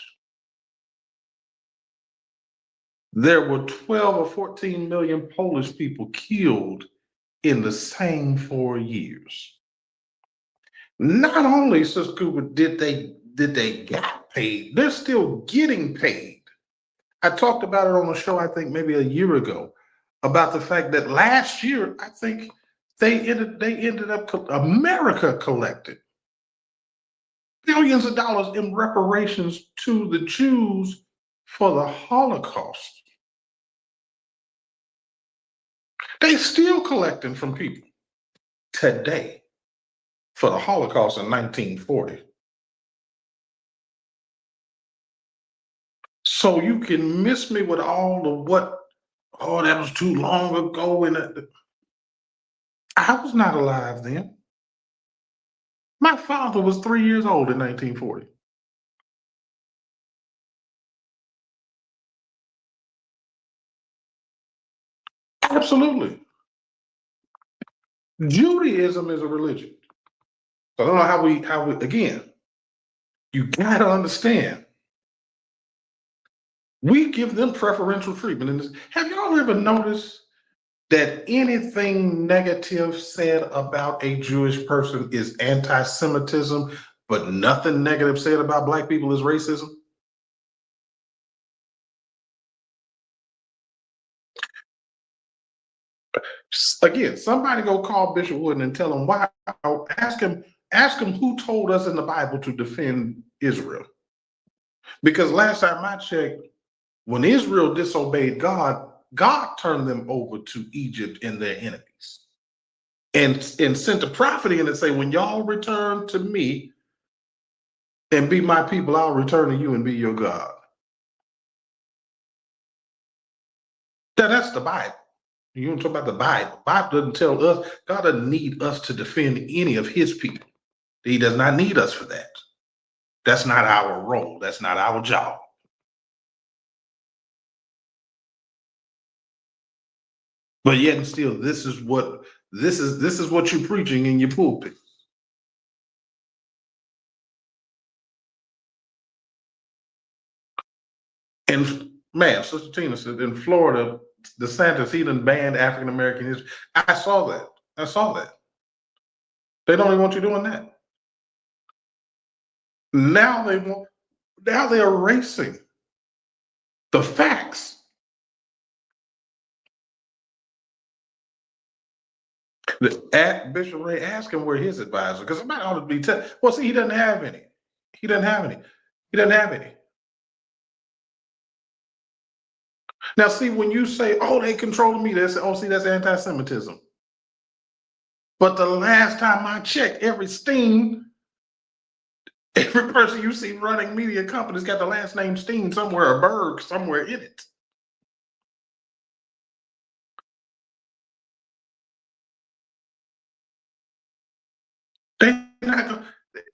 There were 12 or 14 million Polish people killed in the same 4 years. Not only, Sister Cooper, did they get paid, they're still getting paid. I talked about it on a show, I think maybe a year ago, about the fact that last year, I think America collected billions of dollars in reparations to the Jews for the Holocaust. They still collecting from people today for the Holocaust in 1940. So you can miss me with all of what, oh, that was too long ago. And I was not alive then. My father was 3 years old in 1940. Absolutely. Judaism is a religion. So I don't know how we again, you gotta understand. We give them preferential treatment in this. Have y'all ever noticed that anything negative said about a Jewish person is anti-Semitism, but nothing negative said about black people is racism? Again, somebody go call Bishop Wooten and tell him why. Ask him who told us in the Bible to defend Israel. Because last time I checked, when Israel disobeyed God, God turned them over to Egypt and their enemies. And sent a prophet in and say, when y'all return to me and be my people, I'll return to you and be your God. That's the Bible. You don't talk about the Bible. The Bible doesn't tell us, God doesn't need us to defend any of his people. He does not need us for that. That's not our role. That's not our job. But yet and still, this is what you're preaching in your pulpit. And man, Sister Tina said in Florida, DeSantis, he done banned African American history. I saw that. I saw that. They don't even want you doing that. Now they're erasing the facts. At Bishop Ray, ask him where his advisor, because somebody ought to be well, see, he doesn't have any. He doesn't have any. He doesn't have any. Now, see, when you say, "Oh, they control me," that's anti-Semitism. But the last time I checked, every person you see running media companies got the last name Steen somewhere, a Berg somewhere in it.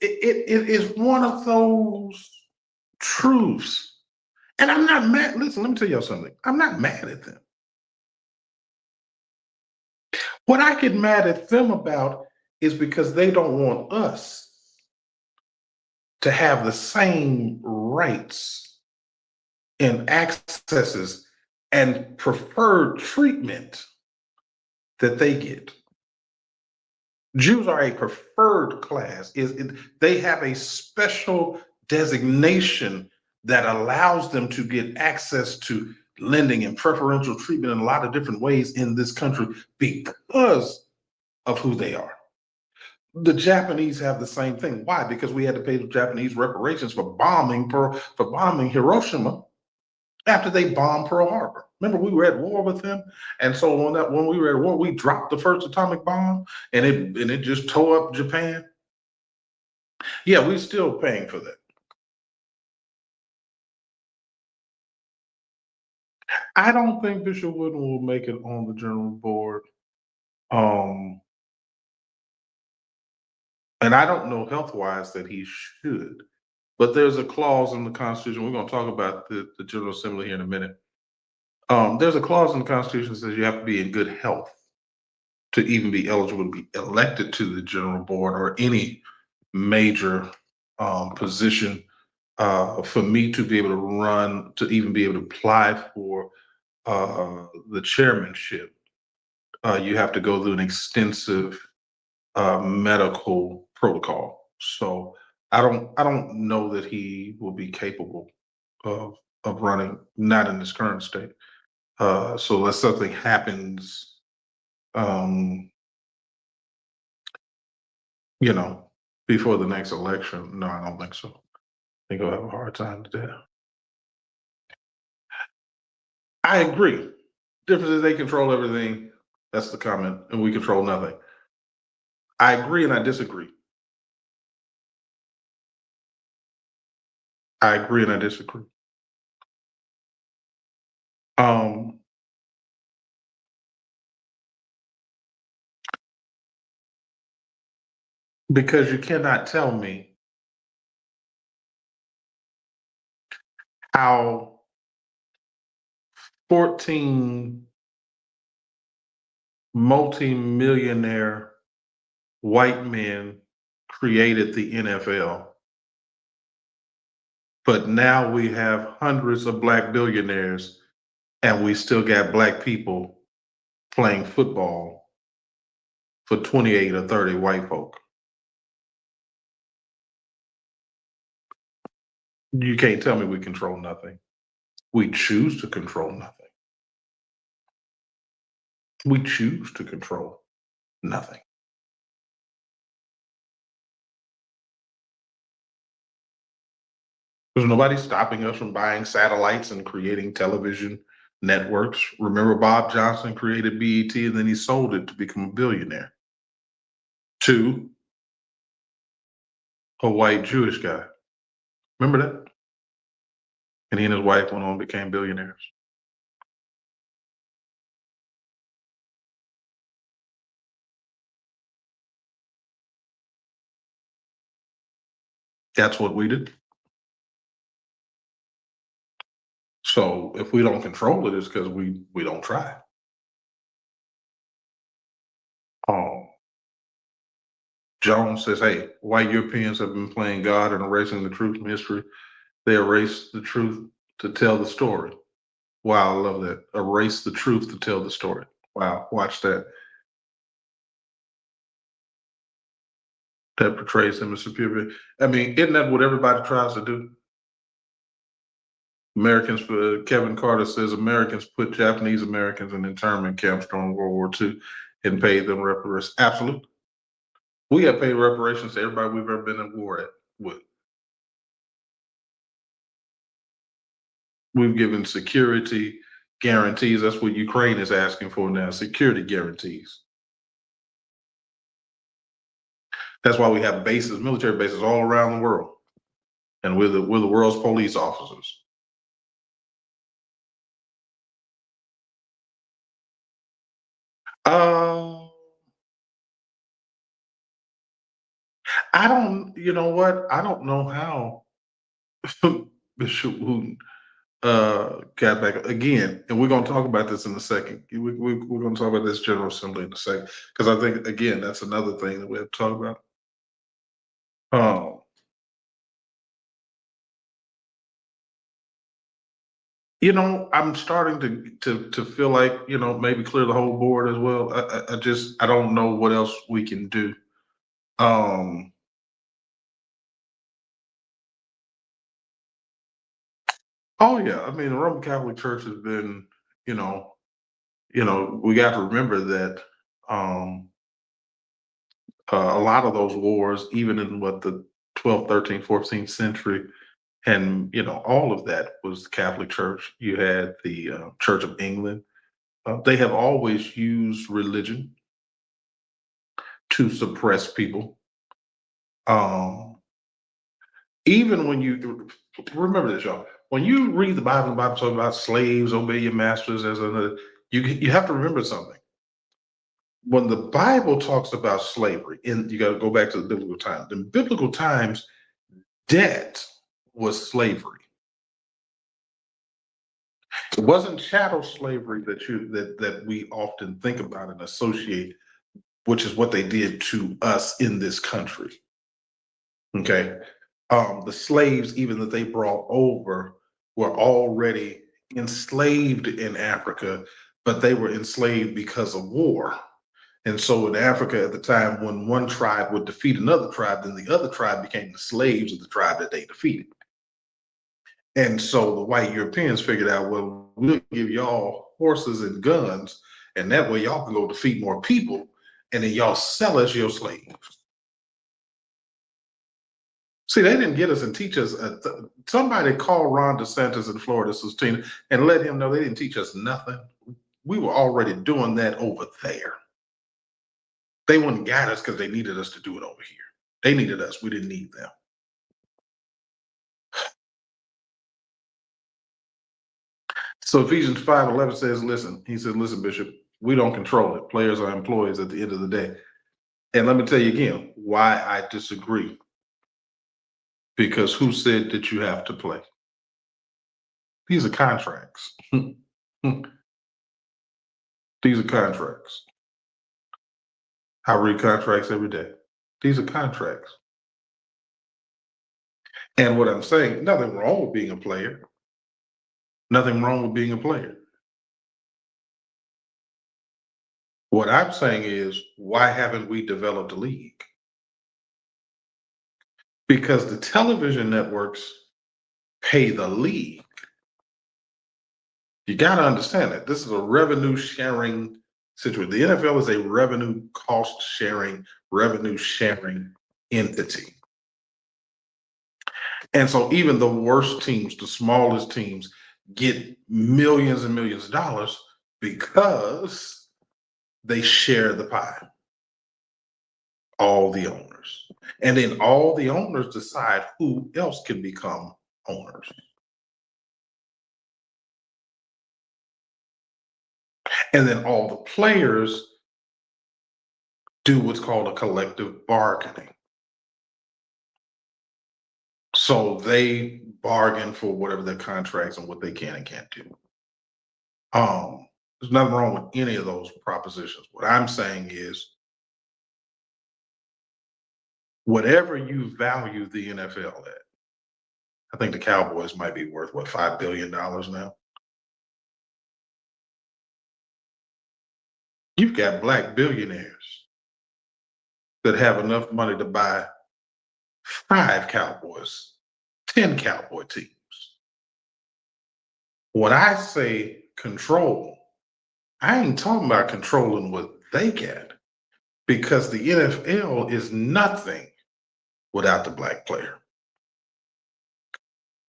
It is one of those truths. And I'm not mad. Listen, let me tell y'all something. I'm not mad at them. What I get mad at them about is because they don't want us to have the same rights and accesses and preferred treatment that they get. Jews are a preferred class. They have a special designation that allows them to get access to lending and preferential treatment in a lot of different ways in this country because of who they are. The Japanese have the same thing. Why? Because we had to pay the Japanese reparations for bombing Hiroshima after they bombed Pearl Harbor. Remember, we were at war with them, and so when we were at war, we dropped the first atomic bomb, and it just tore up Japan. Yeah, we're still paying for that. I don't think Bishop Wooten will make it on the general board. And I don't know health-wise that he should, but there's a clause in the Constitution. We're going to talk about the General Assembly here in a minute. There's a clause in the Constitution that says you have to be in good health to even be eligible to be elected to the general board or any major position. For me to be able to run, to even be able to apply for the chairmanship, you have to go through an extensive medical protocol. So I don't know that he will be capable of running, not in this current state. So unless something happens, before the next election, no, I don't think so. I think he'll have a hard time to do that. I agree. Difference is they control everything. That's the comment, and we control nothing. I agree and I disagree. I agree and I disagree. Because you cannot tell me how 14 multi-millionaire white men created the NFL, but now we have hundreds of black billionaires and we still got black people playing football for 28 or 30 white folk. You can't tell me we control nothing. We choose to control nothing. We choose to control nothing. There's nobody stopping us from buying satellites and creating television networks. Remember, Bob Johnson created BET and then he sold it to become a billionaire to a white Jewish guy. Remember that? And he and his wife went on and became billionaires. That's what we did. So if we don't control it, it's because we don't try. Jones says, hey, white Europeans have been playing God and erasing the truth from history. They erase the truth to tell the story. Wow, I love that. Erase the truth to tell the story. Wow, watch that. That portrays him as superior. I mean, isn't that what everybody tries to do? Americans, Kevin Carter says Americans put Japanese Americans in internment camps during World War II and paid them reparations. Absolutely. We have paid reparations to everybody we've ever been in war with. We've given security guarantees. That's what Ukraine is asking for now, security guarantees. That's why we have bases, military bases all around the world. And we're the world's police officers. Uh, I don't, you know what? I don't know how Bishop Wooten got back again. And we're going to talk about this in a second. We're going to talk about this General Assembly in a second. Because I think, again, that's another thing that we have to talk about. Um, I'm starting to feel like, maybe clear the whole board as well. I don't know what else we can do. Um, oh yeah, I mean the Roman Catholic Church has been, you know, we got to remember that um, a lot of those wars, even in what the 12th, 13th, 14th century, and all of that was the Catholic Church. You had the Church of England. They have always used religion to suppress people. Um, Even when you remember this, y'all, when you read the Bible talks about slaves obey your masters as another. You have to remember something. When the Bible talks about slavery, and you got to go back to the biblical times. In biblical times, debt was slavery. It wasn't chattel slavery that we often think about and associate, which is what they did to us in this country. Okay. The slaves, even that they brought over, were already enslaved in Africa, but they were enslaved because of war. And so in Africa at the time, when one tribe would defeat another tribe, then the other tribe became the slaves of the tribe that they defeated. And so the white Europeans figured out, well, we'll give y'all horses and guns, and that way y'all can go defeat more people, and then y'all sell us your slaves. See, they didn't get us and teach us. Somebody called Ron DeSantis in Florida, Sustina, and let him know they didn't teach us nothing. We were already doing that over there. They wouldn't guide us because they needed us to do it over here. They needed us. We didn't need them. So Ephesians 5:11 says, listen, he said, listen, Bishop, we don't control it. Players are employees at the end of the day. And let me tell you again why I disagree. Because who said that you have to play? These are contracts. These are contracts. I read contracts every day. These are contracts. And what I'm saying, nothing wrong with being a player. Nothing wrong with being a player. What I'm saying is, why haven't we developed a league? Because the television networks pay the league. You got to understand that this is a revenue sharing situation. The NFL is a revenue sharing entity. And so even the worst teams, the smallest teams, get millions and millions of dollars because they share the pie, all the owners. And then all the owners decide who else can become owners. And then all the players do what's called a collective bargaining. So they bargain for whatever their contracts and what they can and can't do. There's nothing wrong with any of those propositions. What I'm saying is, whatever you value the NFL at, I think the Cowboys might be worth what, $5 billion now. You've got black billionaires that have enough money to buy 5 Cowboys, 10 Cowboy teams. When I say control, I ain't talking about controlling what they get, because the NFL is nothing without the black player.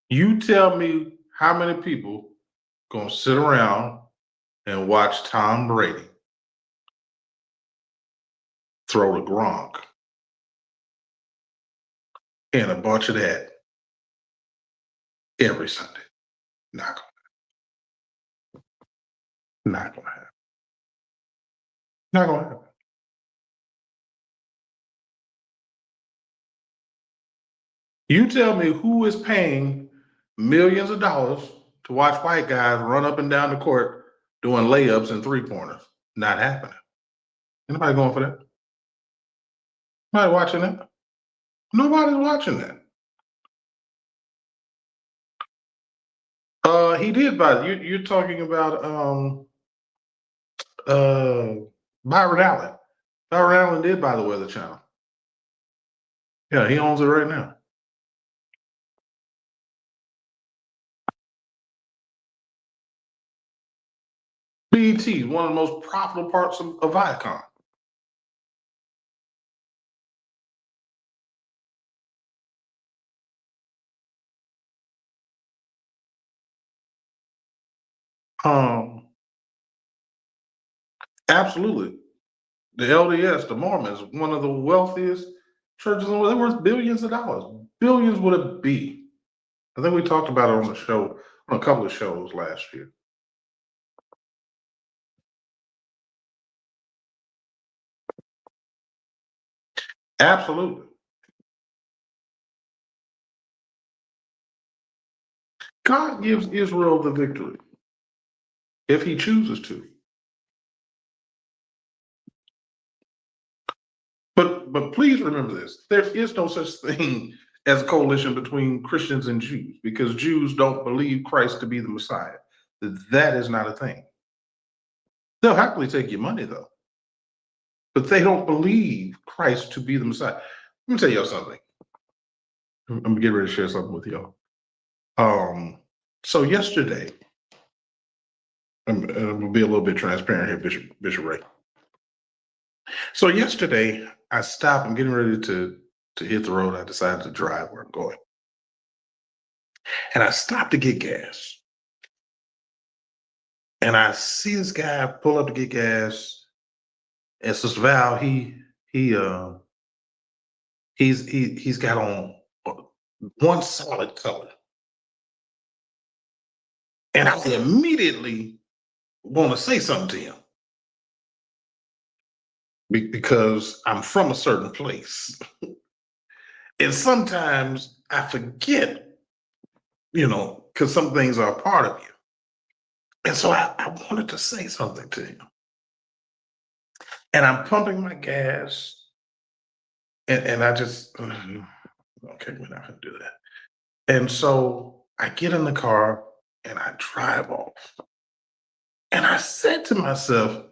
You tell me how many people gonna sit around and watch Tom Brady throw to Gronk and a bunch of that every Sunday. Not gonna, not gonna happen. Not gonna happen. You tell me who is paying millions of dollars to watch white guys run up and down the court doing layups and 3-pointers. Not happening. Anybody going for that? Nobody watching that? Nobody's watching that. He did buy. You're talking about uh Byron Allen. Byron Allen did buy the Weather Channel. Yeah, he owns it right now. BET, one of the most profitable parts of Viacom. Um, Absolutely. The LDS, the Mormons, one of the wealthiest churches in the world. They're worth billions of dollars. Billions would it be? I think we talked about it on the show, on a couple of shows last year. Absolutely. God gives Israel the victory if he chooses to. But please remember this. There is no such thing as a coalition between Christians and Jews, because Jews don't believe Christ to be the Messiah. That is not a thing. They'll happily take your money though, but they don't believe Christ to be the Messiah. Let me tell y'all something. I'm gonna get ready to share something with y'all. So yesterday, I'm gonna be a little bit transparent here, Bishop Ray. So yesterday, I stopped. I'm getting ready to hit the road. I decided to drive where I'm going, and I stopped to get gas. And I see this guy pull up to get gas, and Sister Val, he's got on one solid color, and I immediately want to say something to him because I'm from a certain place, and sometimes I forget, because some things are a part of you, and so I wanted to say something to him, and I'm pumping my gas, and I just okay, we're not gonna do that. And so I get in the car and I drive off. And I said to myself,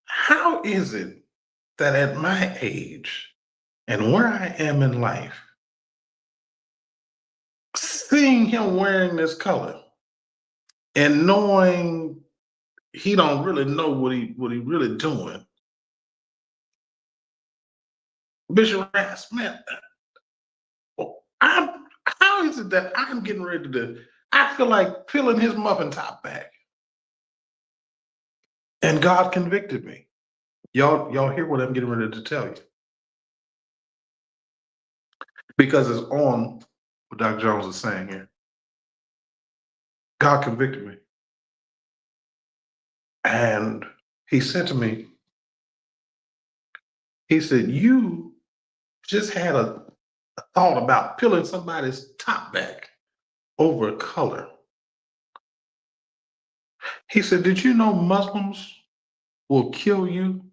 how is it that at my age and where I am in life, seeing him wearing this color and knowing he don't really know what he really doing, Bishop asked, man, how is it that I'm getting ready to, I feel like peeling his muffin top back. And God convicted me. Y'all hear what I'm getting ready to tell you. Because it's on what Dr. Jones is saying here. God convicted me. And he said to me, he said, you just had a thought about peeling somebody's top back over a color. He said, did you know Muslims will kill you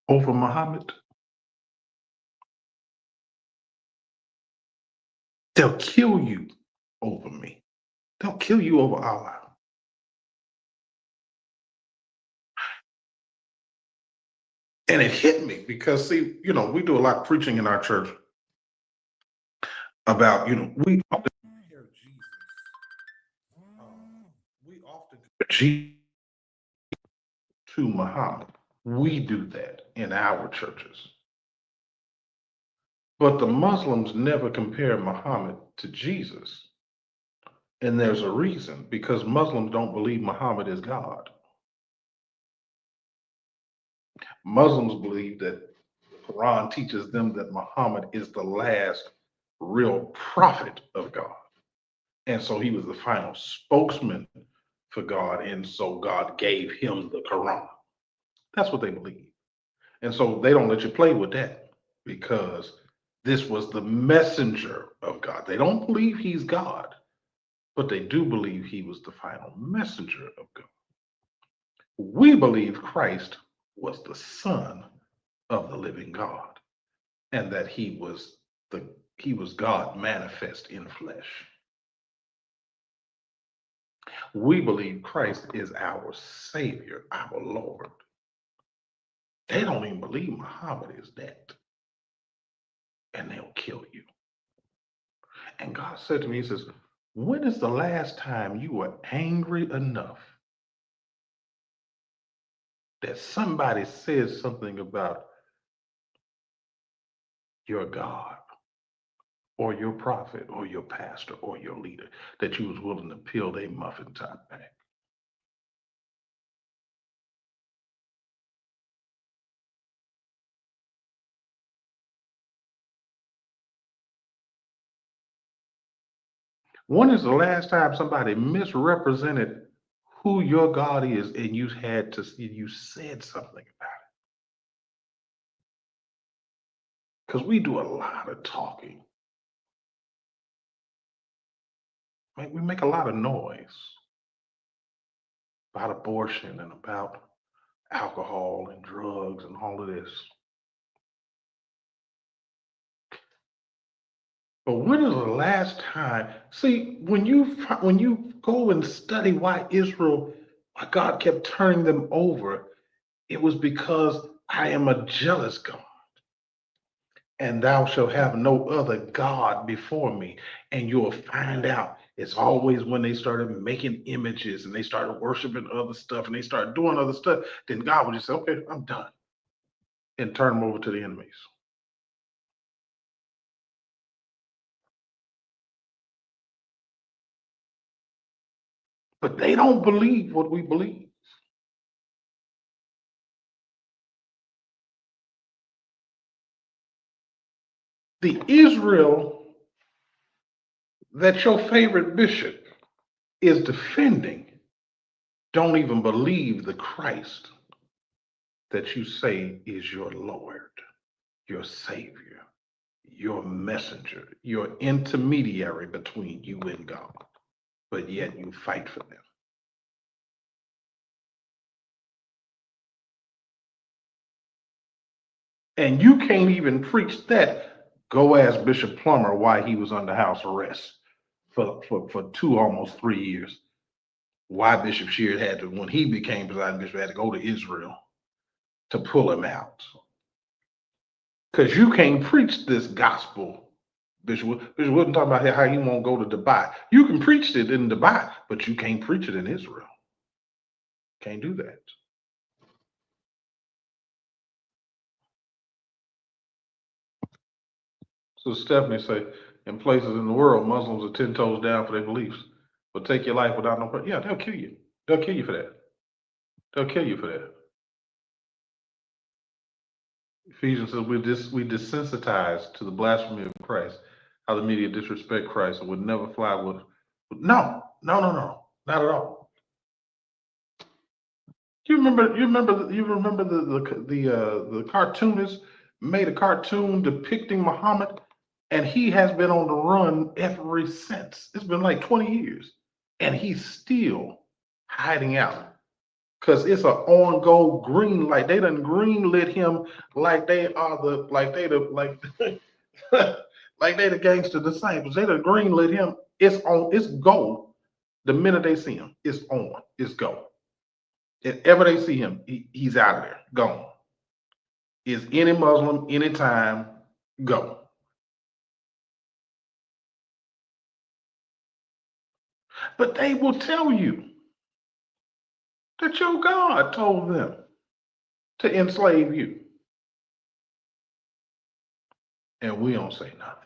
over Muhammad? They'll kill you over me. They'll kill you over Allah. And it hit me because, see, we do a lot of preaching in our church about, we often compare Jesus. We often compare Jesus to Muhammad. We do that in our churches. But the Muslims never compare Muhammad to Jesus. And there's a reason, because Muslims don't believe Muhammad is God. Muslims believe that the Quran teaches them that Muhammad is the last real prophet of God. And so he was the final spokesman for God. And so God gave him the Quran. That's what they believe. And so they don't let you play with that, because this was the messenger of God. They don't believe he's God, but they do believe he was the final messenger of God. We believe Christ was the Son of the living God, and that he was God manifest in flesh. We believe Christ is our Savior, our Lord. They don't even believe Muhammad is that, and they'll kill you. And God said to me, he says, when is the last time you were angry enough that somebody said something about your God or your prophet or your pastor or your leader, that you was willing to peel their muffin top back? When is the last time somebody misrepresented who your God is and you said something about it? Because we do a lot of talking. We make a lot of noise about abortion and about alcohol and drugs and all of this. But when is the last time? See, when you go and study why God kept turning them over, it was because I am a jealous God, and thou shalt have no other God before me. And you'll find out it's always when they started making images and they started worshiping other stuff and they started doing other stuff, then God would just say, okay, I'm done, and turn them over to the enemies. But they don't believe what we believe. The Israel that your favorite bishop is defending don't even believe the Christ that you say is your Lord, your Savior, your messenger, your intermediary between you and God. But yet you fight for them. And you can't even preach that. Go ask Bishop Plummer why he was under house arrest for almost 3 years. Why Bishop Sheard had to, when he became presiding bishop, had to go to Israel to pull him out. Because you can't preach this gospel. Bishop Wooten talking about how he won't go to Dubai. You can preach it in Dubai, but you can't preach it in Israel. Can't do that. So Stephanie say, in places in the world, Muslims are 10 toes down for their beliefs. But take your life without no problem. Yeah, they'll kill you. They'll kill you for that. They'll kill you for that. Ephesians says we desensitized to the blasphemy of Christ, how the media disrespect Christ and would never fly with. No, not at all. You remember the cartoonist made a cartoon depicting Muhammad, and he has been on the run ever since. It's been like 20 years, and he's still hiding out because it's an on-go green light. They done green lit him like they are the like they the like like they the gangster disciples. They done green lit him. It's on. It's go. The minute they see him, it's on. It's go. If ever they see him, he's out of there, gone. is any Muslim, anytime, go. But they will tell you that your God told them to enslave you. And we don't say nothing.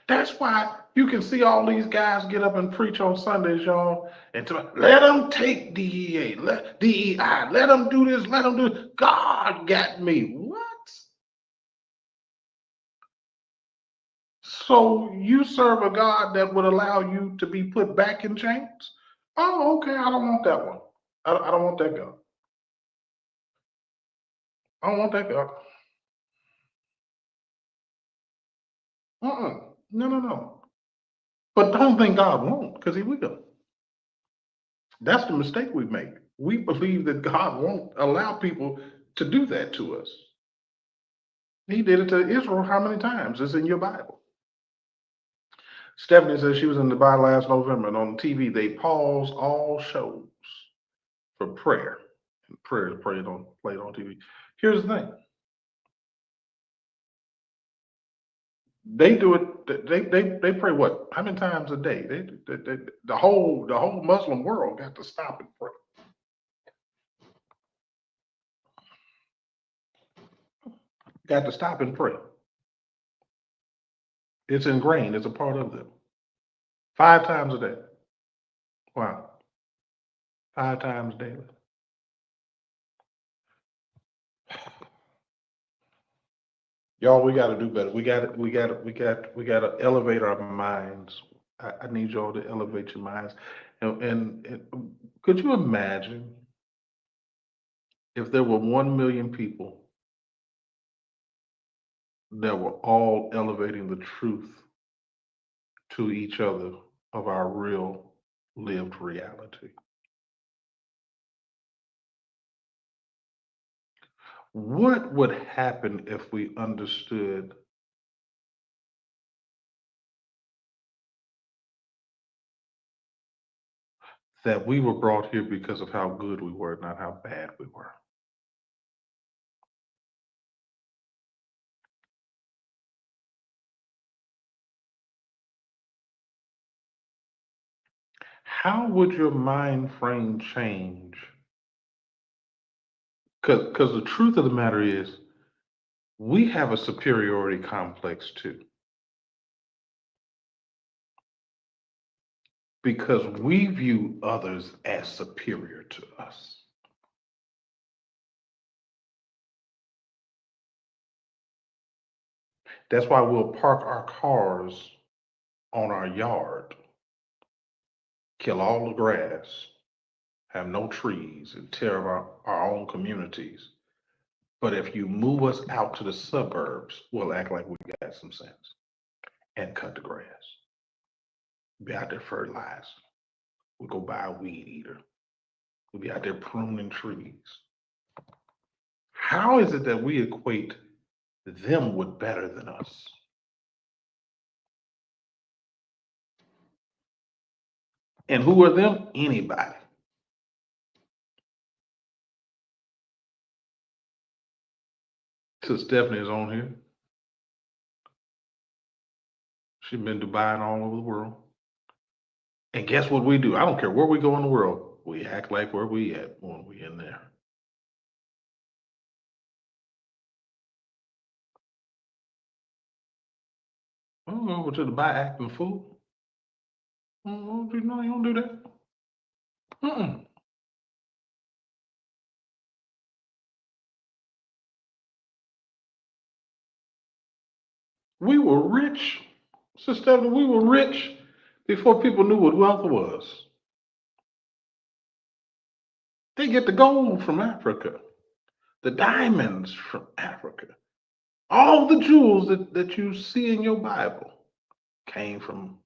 That's why you can see all these guys get up and preach on Sundays, y'all, and let them take DEA, let DEI, let them do this, let them do it. God got me. What? So you serve a God that would allow you to be put back in chains? Oh, okay. I don't want that one. I don't want that God. I don't want that God. No, no, no. But don't think God won't, because He will. That's the mistake we make. We believe that God won't allow people to do that to us. He did it to Israel how many times? It's in your Bible. Stephanie says she was in Dubai last November, and on TV they paused all shows for prayer. And prayer is played on TV. Here's the thing. They do it. They pray what? How many times a day? The whole Muslim world got to stop and pray. Got to stop and pray. It's ingrained. It's a part of them. 5 times a day. Wow. 5 times daily. Y'all, we got to do better. We got to elevate our minds. I need y'all to elevate your minds. And could you imagine if there were 1 million people that were all elevating the truth to each other of our real lived reality? What would happen if we understood that we were brought here because of how good we were, not how bad we were? How would your mind frame change? Because the truth of the matter is, we have a superiority complex too. Because we view others as superior to us. That's why we'll park our cars on our yard, kill all the grass, have no trees, and tear up our own communities. But if you move us out to the suburbs, we'll act like we got some sense and cut the grass. Be out there fertilizing. We'll go buy a weed eater. We'll be out there pruning trees. How is it that we equate them with better than us? And who are them? Anybody. So Stephanie is on here. She's been to Dubai and all over the world. And guess what we do? I don't care where we go in the world. We act like where we at when we in there. I don't go over to Dubai acting a fool. Oh, you know you don't do that. Mm-mm. We were rich. Sister Stephanie, we were rich before people knew what wealth was. They get the gold from Africa, the diamonds from Africa. All the jewels that you see in your Bible came from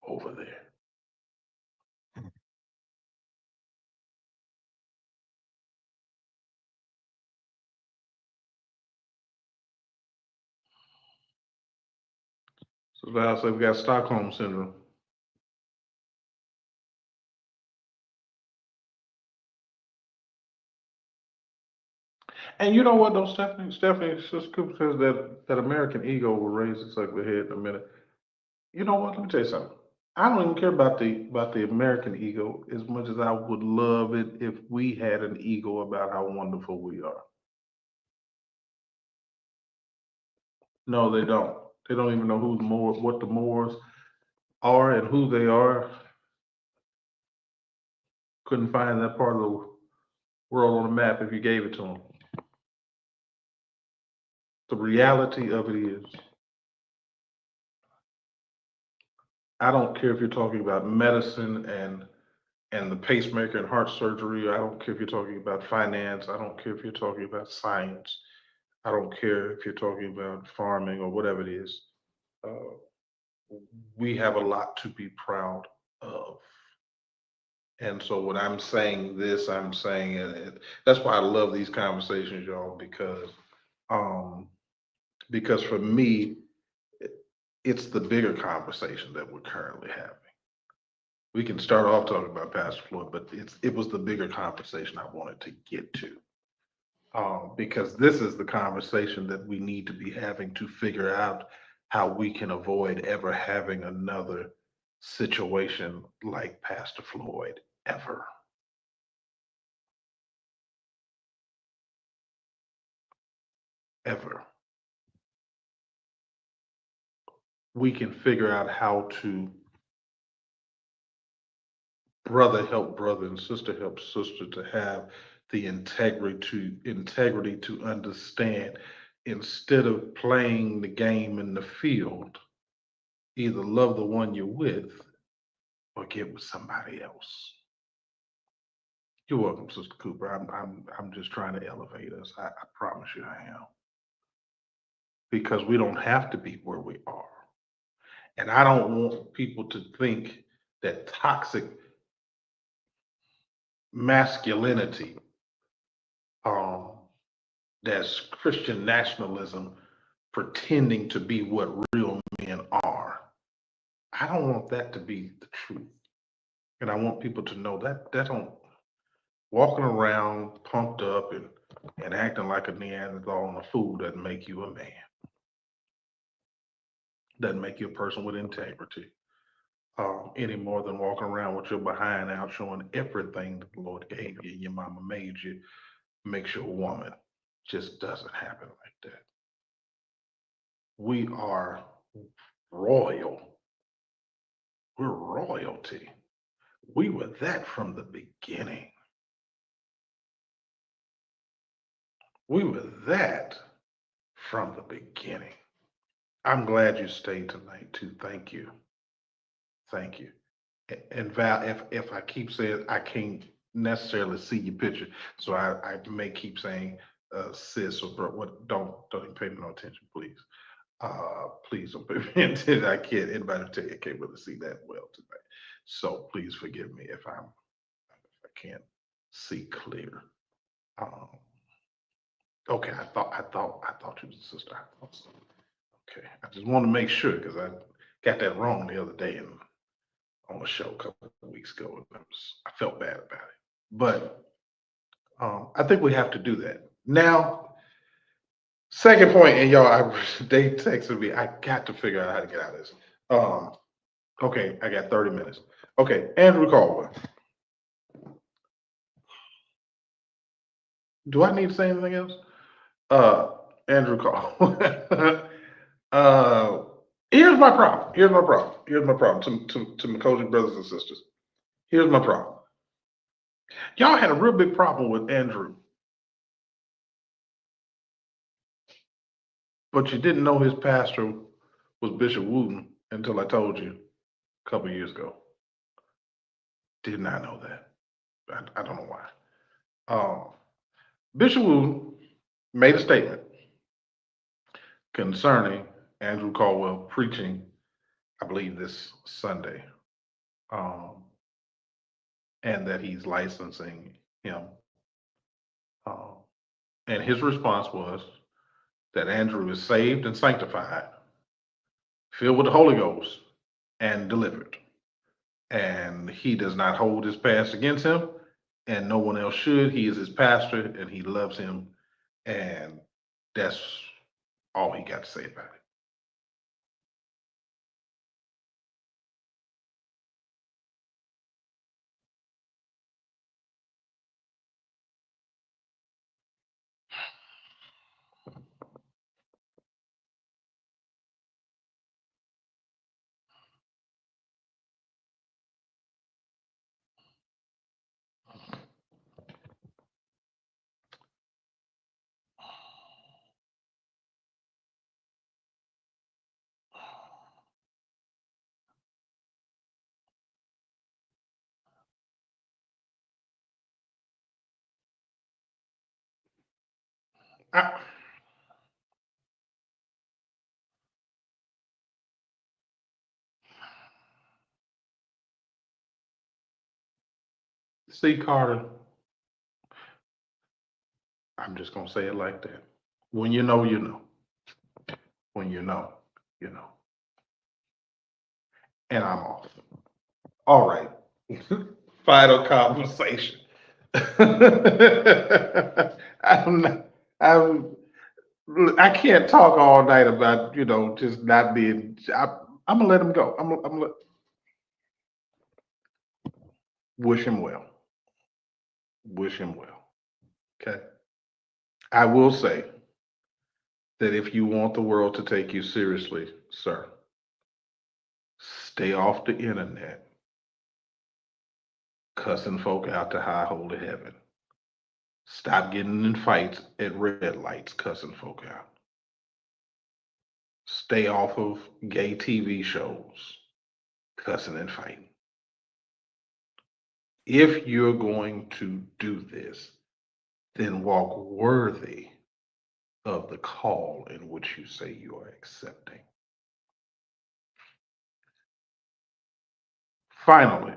over there. So Val said we got Stockholm syndrome. And you know what, though, Stephanie, Sister Cooper says that American ego will raise its ugly head in a minute. You know what? Let me tell you something. I don't even care about the American ego as much as I would love it if we had an ego about how wonderful we are. No, they don't. They don't even know what the Moors are and who they are. Couldn't find that part of the world on the map if you gave it to them. The reality of it is, I don't care if you're talking about medicine and the pacemaker and heart surgery. I don't care if you're talking about finance. I don't care if you're talking about science. I don't care if you're talking about farming or whatever it is. Uh, we have a lot to be proud of. And so when I'm saying this, I'm saying that's why I love these conversations, y'all, um, because for me, it's the bigger conversation that we're currently having. We can start off talking about Pastor Floyd, but it was the bigger conversation I wanted to get to. Because this is the conversation that we need to be having to figure out how we can avoid ever having another situation like Pastor Floyd ever. Ever. We can figure out how to brother help brother and sister help sister to have the integrity to understand, instead of playing the game in the field, either love the one you're with or get with somebody else. You're welcome, Sister Cooper. I'm just trying to elevate us. I promise you I am. Because we don't have to be where we are. And I don't want people to think that toxic masculinity, um, that's Christian nationalism pretending to be what real men are. I don't want that to be the truth. And I want people to know that don't walking around pumped up and acting like a Neanderthal and a fool doesn't make you a man. Doesn't make you a person with integrity. Any more than walking around with your behind out showing everything that the Lord gave you and your mama made you makes you a woman. Just doesn't happen like that. We are royal. We're royalty. We were that from the beginning. We were that from the beginning. I'm glad you stayed tonight too. Thank you. Thank you. And Val, if I keep saying I can't necessarily see your picture, so I may keep saying sis or bro. What? Don't even pay me no attention, please. Please don't pay me attention. I can't. Anybody tell you I can't really see that well tonight. So please forgive me if I can't see clear. Um, okay, I thought you was a sister. I thought so. Okay, I just want to make sure because I got that wrong the other day and on a show a couple of weeks ago, and I felt bad about it. But I think we have to do that now. Second point, and y'all, they texted me. I got to figure out how to get out of this. Um, okay, I got 30 minutes. Okay, Andrew Caldwell. Do I need to say anything else? Uh, Andrew Caldwell. uh, here's my problem. Here's my problem. Here's my problem. To my coaching brothers and sisters. Here's my problem. Y'all had a real big problem with Andrew, but you didn't know his pastor was Bishop Wooten until I told you a couple of years ago. Did not know that. I don't know why. Um, Bishop Wooten made a statement concerning Andrew Caldwell preaching, I believe, this Sunday, um, and that he's licensing him. Um, and his response was that Andrew is saved and sanctified, filled with the Holy Ghost, and delivered. And he does not hold his past against him, and no one else should. He is his pastor, and he loves him And that's all he got to say about it. I, see, Carter, I'm just going to say it like that. When you know, you know. When you know, you know. And I'm off. All right. Final conversation. I'm not, I'm, I can't talk all night about, just not being. I'm gonna let him go. I'm gonna wish him well. Wish him well. Okay. I will say that if you want the world to take you seriously, sir, stay off the internet cussing folk out to high holy heaven. Stop getting in fights at red lights cussing folk out. Stay off of gay TV shows cussing and fighting. If you're going to do this, then walk worthy of the call in which you say you are accepting. Finally,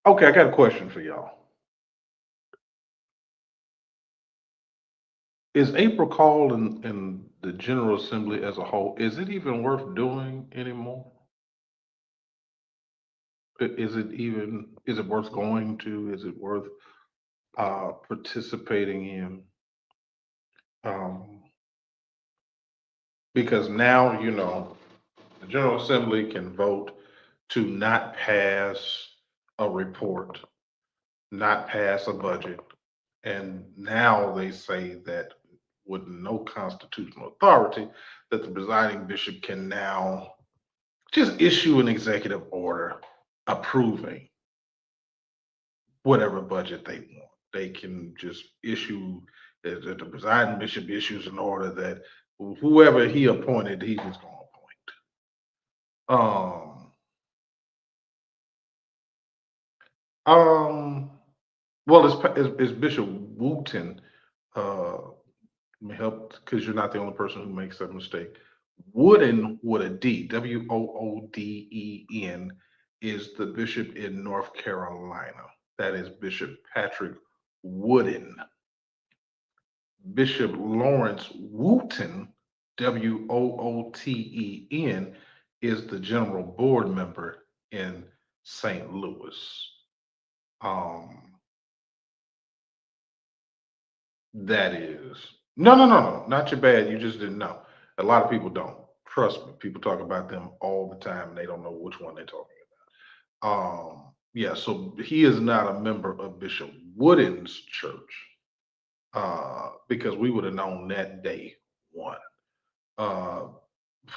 okay, I got a question for y'all. Is April call in the General Assembly as a whole, is it even worth doing anymore? Is it worth going to? Is it worth participating in? Um, because now, the General Assembly can vote to not pass a report, not pass a budget. And now they say that with no constitutional authority, that the presiding bishop can now just issue an executive order approving whatever budget they want. They can just issue, that the presiding bishop issues an order that whoever he appointed, he was going to appoint. Um, well, it's Bishop Wooten. Uh, Let me help because you're not the only person who makes that mistake. Wooden with a D, Wooden, is the bishop in North Carolina. That is Bishop Patrick Wooden. Bishop Lawrence Wooten, Wooten, is the general board member in St. Louis. Um, that is no, not your bad. You just didn't know. A lot of people don't. Trust me. People talk about them all the time, and they don't know which one they're talking about. Yeah. So he is not a member of Bishop Wooden's church, because we would have known that day one. Uh,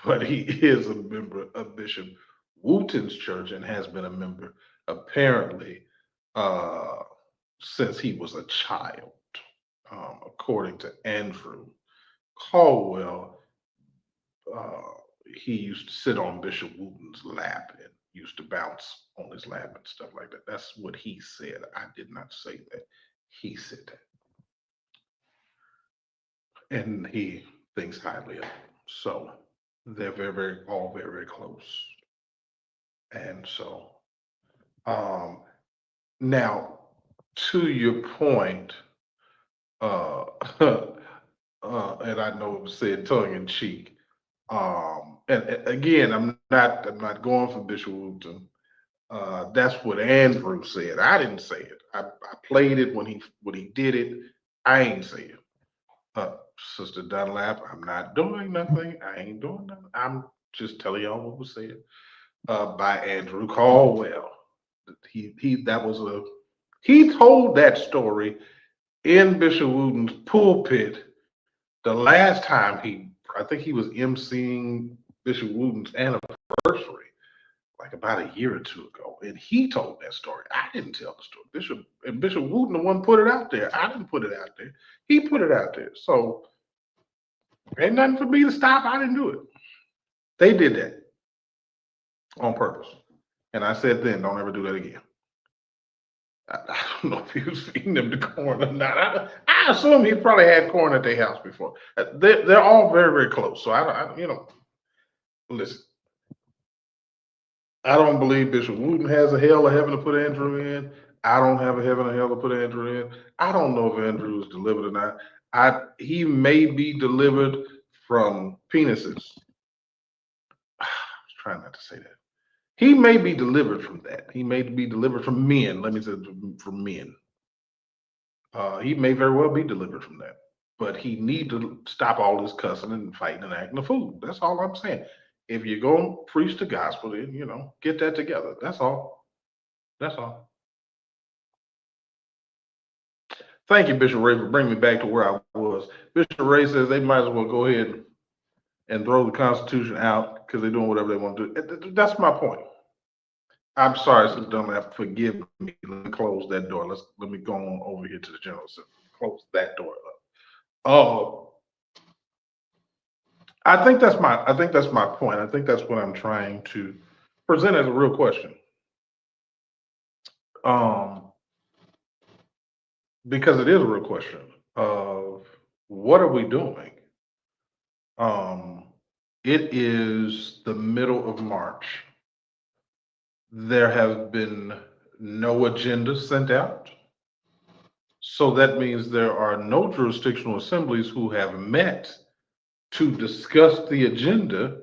but he is a member of Bishop Wooten's church and has been a member apparently uh, since he was a child, according to Andrew Caldwell. Uh, he used to sit on Bishop Wooten's lap and used to bounce on his lap and stuff like that. That's what he said. I did not say that. He said that. And he thinks highly of him. So they're all very, very close. And so, um, now to your point, uh, and I know it was said tongue in cheek. And again, I'm not going for Bishop Wooten. That's what Andrew said. I didn't say it. I played it when he did it. I ain't say it. Sister Dunlap, I'm not doing nothing. I ain't doing nothing. I'm just telling y'all what was said by Andrew Caldwell. He that was a he told that story in Bishop Wooten's pulpit the last time I think he was emceeing Bishop Wooten's anniversary, like about a year or two ago, and he told that story. I didn't tell the story. Bishop Wooten the one put it out there. I didn't put it out there. He put it out there. So ain't nothing for me to stop. I didn't do it. They did that on purpose. And I said then, don't ever do that again. I don't know if he was feeding them the corn or not. I assume he probably had corn at their house before. They're all very, very close. So listen, I don't believe Bishop Wooten has a hell or heaven to put Andrew in. I don't have a heaven or hell to put Andrew in. I don't know if Andrew is delivered or not. He may be delivered from penises. I was trying not to say that. He may be delivered from that. He may be delivered from men. Let me say from men. He may very well be delivered from that. But he need to stop all this cussing and fighting and acting a fool. That's all I'm saying. If you're going to preach the gospel, then, get that together. That's all. That's all. Thank you, Bishop Ray, for bringing me back to where I was. Bishop Ray says they might as well go ahead and throw the Constitution out because they're doing whatever they want to do. That's my point. I'm sorry, Sister Dunlap. Forgive me. Let me close that door. Let me go on over here to the General Assembly. Close that door up. I think that's my point. I think that's what I'm trying to present as a real question. Because it is a real question of what are we doing? It is the middle of March. There have been no agenda sent out. So that means there are no jurisdictional assemblies who have met to discuss the agenda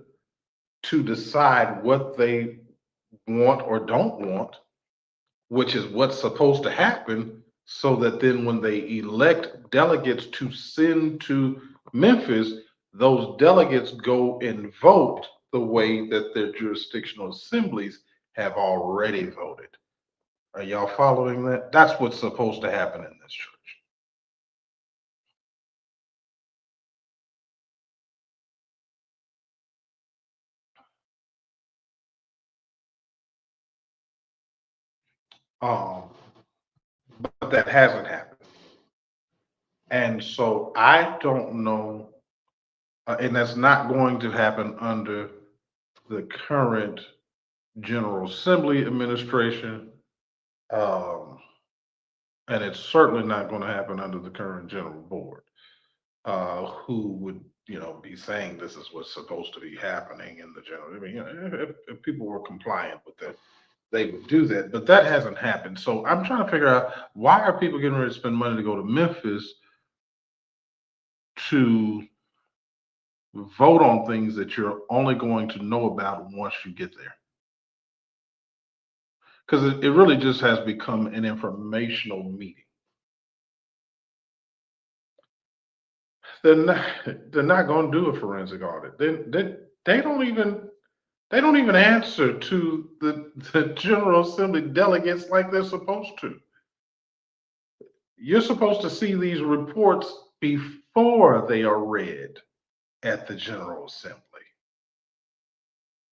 to decide what they want or don't want, which is what's supposed to happen, so that then when they elect delegates to send to Memphis, those delegates go and vote the way that their jurisdictional assemblies have already voted. Are y'all following that? That's what's supposed to happen in this church. Um, but that hasn't happened. And so I don't know, and that's not going to happen under the current General Assembly administration. And it's certainly not going to happen under the current General Board, who would, be saying this is what's supposed to be happening in the general. I mean, if people were compliant with that, they would do that. But that hasn't happened. So I'm trying to figure out, why are people getting ready to spend money to go to Memphis to vote on things that you're only going to know about once you get there? Because it really just has become an informational meeting. They're not going to do a forensic audit. They don't even answer to the General Assembly delegates like they're supposed to. You're supposed to see these reports before they are read at the General Assembly,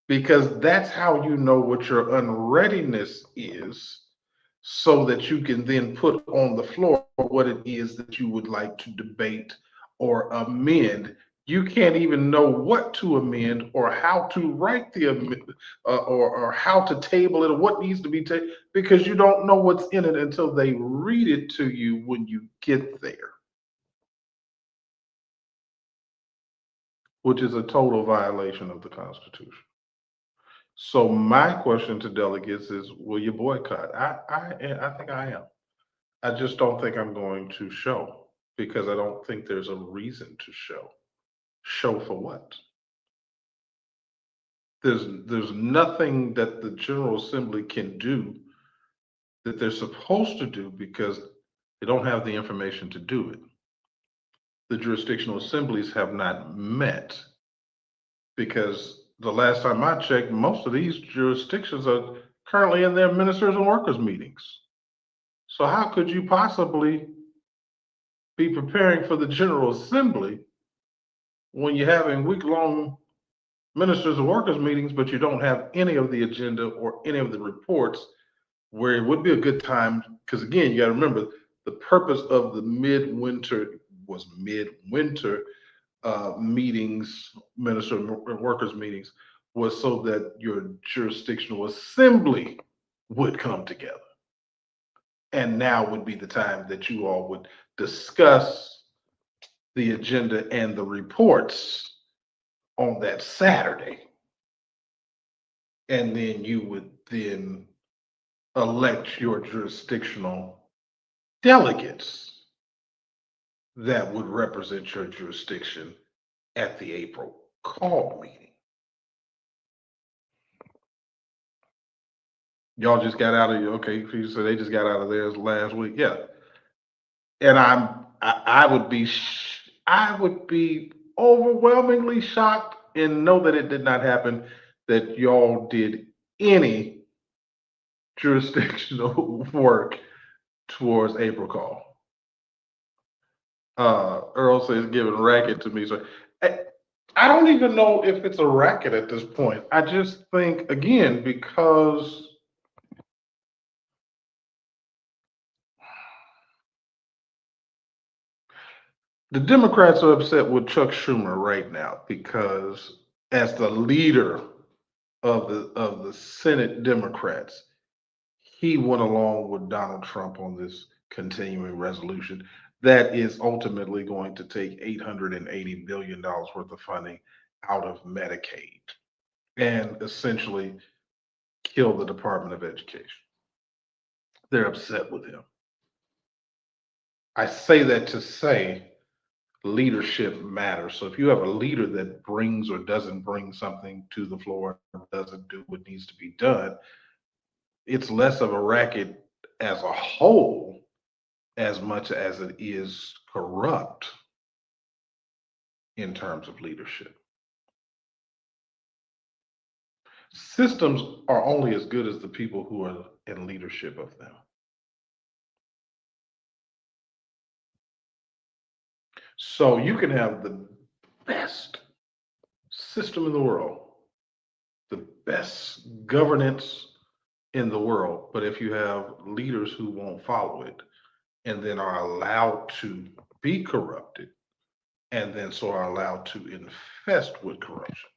because that's how you know what your unreadiness is, so that you can then put on the floor what it is that you would like to debate or amend. You can't even know what to amend or how to write the amendment, or how to table it, or what needs to be tabled, because you don't know what's in it until they read it to you when you get there, which is a total violation of the Constitution. So my question to delegates is, will you boycott? I think I am. I just don't think I'm going to show, because I don't think there's a reason to show. Show for what? There's nothing that the General Assembly can do that they're supposed to do, because they don't have the information to do it. the jurisdictional assemblies have not met, because the last time I checked, most of these jurisdictions are currently in their ministers and workers meetings. So how could you possibly be preparing for the General Assembly when you're having week-long ministers and workers meetings, but you don't have any of the agenda or any of the reports, where it would be a good time? Because again, you got to remember, the purpose of the midwinter meetings, minister and workers meetings, was so that your jurisdictional assembly would come together. And now would be the time that you all would discuss the agenda and the reports on that Saturday. And then you would then elect your jurisdictional delegates that would represent your jurisdiction at the April call meeting. Y'all just got out of your, okay, so they just got out of theirs last week. Yeah. And I would be, I would be overwhelmingly shocked, and know that it did not happen, that y'all did any jurisdictional work towards April call. Earl says giving racket to me. So I don't even know if it's a racket at this point. I just think, again, because the Democrats are upset with Chuck Schumer right now, because as the leader of the Senate Democrats, he went along with Donald Trump on this continuing resolution that is ultimately going to take $880 billion worth of funding out of Medicaid and essentially kill the Department of Education. They're upset with him. I say that to say leadership matters. So if you have a leader that brings or doesn't bring something to the floor, doesn't do what needs to be done, it's less of a racket as a whole, as much as it is corrupt in terms of leadership. Systems are only as good as the people who are in leadership of them. So you can have the best system in the world, the best governance in the world, but if you have leaders who won't follow it and then are allowed to be corrupted, and then so are allowed to infest with corruption,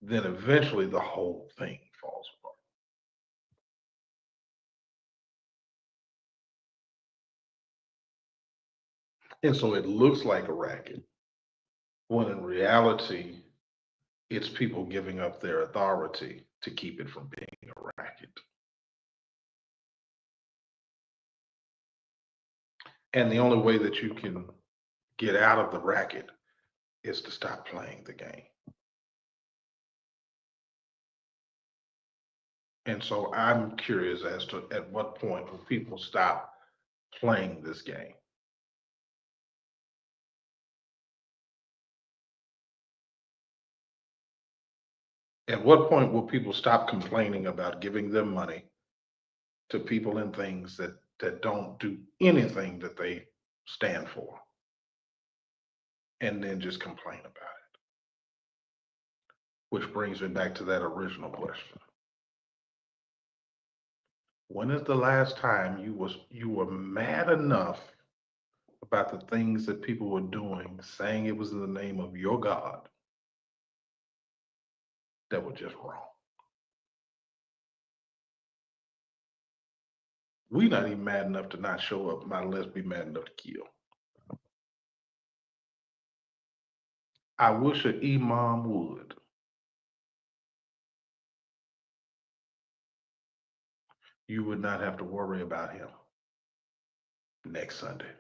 then eventually the whole thing falls apart. And so it looks like a racket, when in reality, it's people giving up their authority to keep it from being a racket. And the only way that you can get out of the racket is to stop playing the game. And so I'm curious as to at what point will people stop playing this game? At what point will people stop complaining about giving them money to people and things that don't do anything that they stand for, and then just complain about it? Which brings me back to that original question. When is the last time you were mad enough about the things that people were doing, saying it was in the name of your God, that were just wrong? We not even mad enough to not show up, not unless be mad enough to kill. I wish an imam would. You would not have to worry about him next Sunday.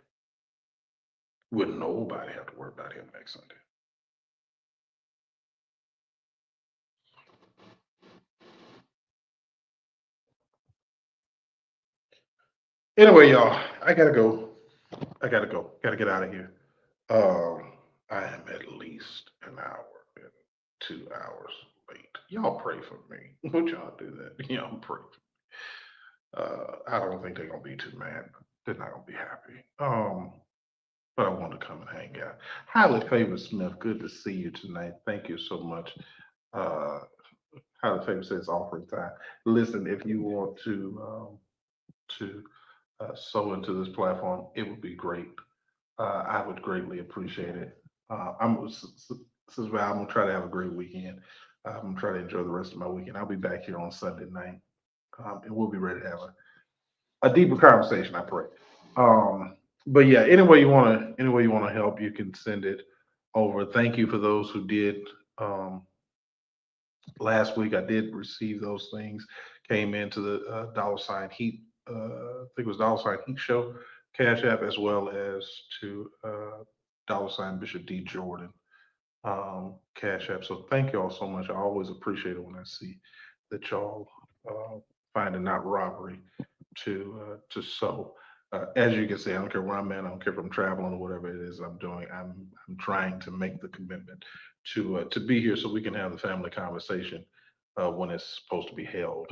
Wouldn't nobody have to worry about him next Sunday. Anyway, y'all, I gotta go. I gotta go. Gotta get out of here. Um, I am at least an hour and 2 hours late. Y'all pray for me. Would y'all do that? Y'all pray. I don't think they're gonna be too mad. They're not gonna be happy. But I want to come and hang out. Highly favored Smith, good to see you tonight. Thank you so much. Uh, Highly favored says offering time. Listen, if you want to sow into this platform, it would be great. I would greatly appreciate it. This is why I'm gonna try to have a great weekend. I'm gonna try to enjoy the rest of my weekend. I'll be back here on Sunday night, and we'll be ready to have a deeper conversation. I pray. But yeah, any way you want to help, you can send it over. Thank you for those who did. Um, Last week I did receive those things. Came into the dollar sign heat. I think it was dollar sign heat show cash app, as well as to dollar sign Bishop D Jordan cash app. So thank you all so much. I always appreciate it when I see that y'all find it not robbery to sow. As you can see, I don't care where I'm at. I don't care if I'm traveling or whatever it is I'm doing. I'm trying to make the commitment to be here so we can have the family conversation when it's supposed to be held.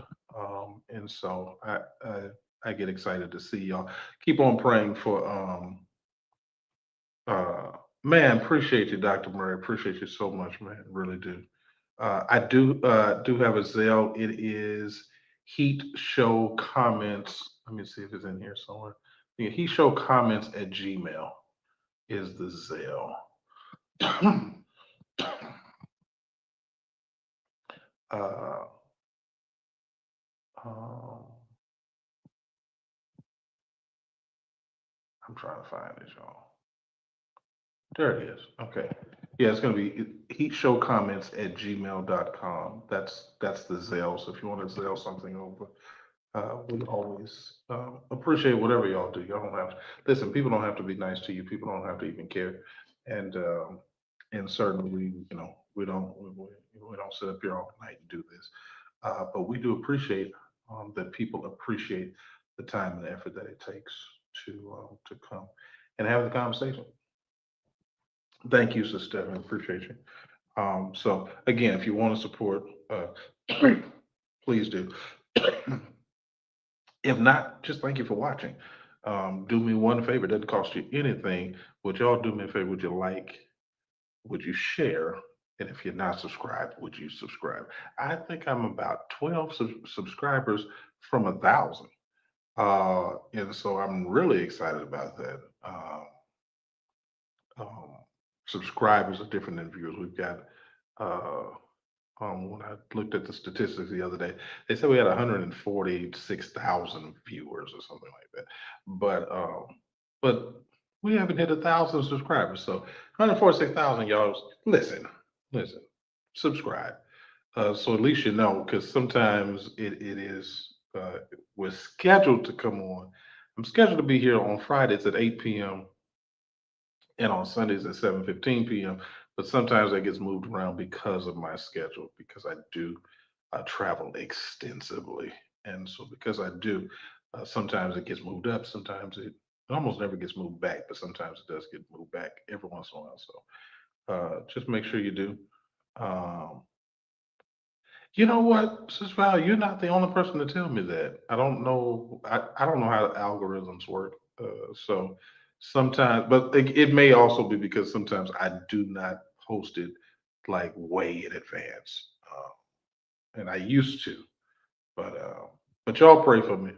And so I get excited to see y'all. Keep on praying for uh, man. Appreciate you, Dr. Murray. Appreciate you so much, man. Really do. I do have a Zelle. It is Heat Show Comments. Let me see if it's in here somewhere. Yeah, Heat Show Comments at Gmail is the Zelle. uh, um, I'm trying to find it, y'all. There it is. Okay. Yeah, it's gonna be Heat Show Comments at gmail.com. That's the Zelle. So if you want to Zelle something over, we always appreciate whatever y'all do. Y'all don't have to listen. People don't have to be nice to you. People don't have to even care. And certainly we don't sit up here all night and do this. But we do appreciate that people appreciate the time and the effort that it takes to come and have the conversation. Thank you, Sister Stephanie. Appreciate you. So again, if you want to support, please do. If not, just thank you for watching. Do me one favor, it doesn't cost you anything. Would y'all do me a favor? Would you like, would you share? And if you're not subscribed, would you subscribe? I think I'm about 12 subscribers from 1,000. And so I'm really excited about that. Um, Subscribers are different than viewers. We've got uh, when I looked at the statistics the other day, they said we had 146,000 viewers or something like that. But we haven't hit 1,000 subscribers. So 146,000, y'all. Listen, subscribe. So at least you know, because sometimes it is we're scheduled to come on. I'm scheduled to be here on Fridays at 8 p.m. and on Sundays at 7:15 p.m. But sometimes that gets moved around because of my schedule, because I do travel extensively. And so because I do, sometimes it gets moved up, sometimes it almost never gets moved back, but sometimes it does get moved back every once in a while. So just make sure you do. Um, you know what, Sis Val, you're not the only person to tell me that. I don't know. I don't know how the algorithms work. So sometimes, but it may also be because sometimes I do not post it like way in advance, and I used to. But y'all pray for me.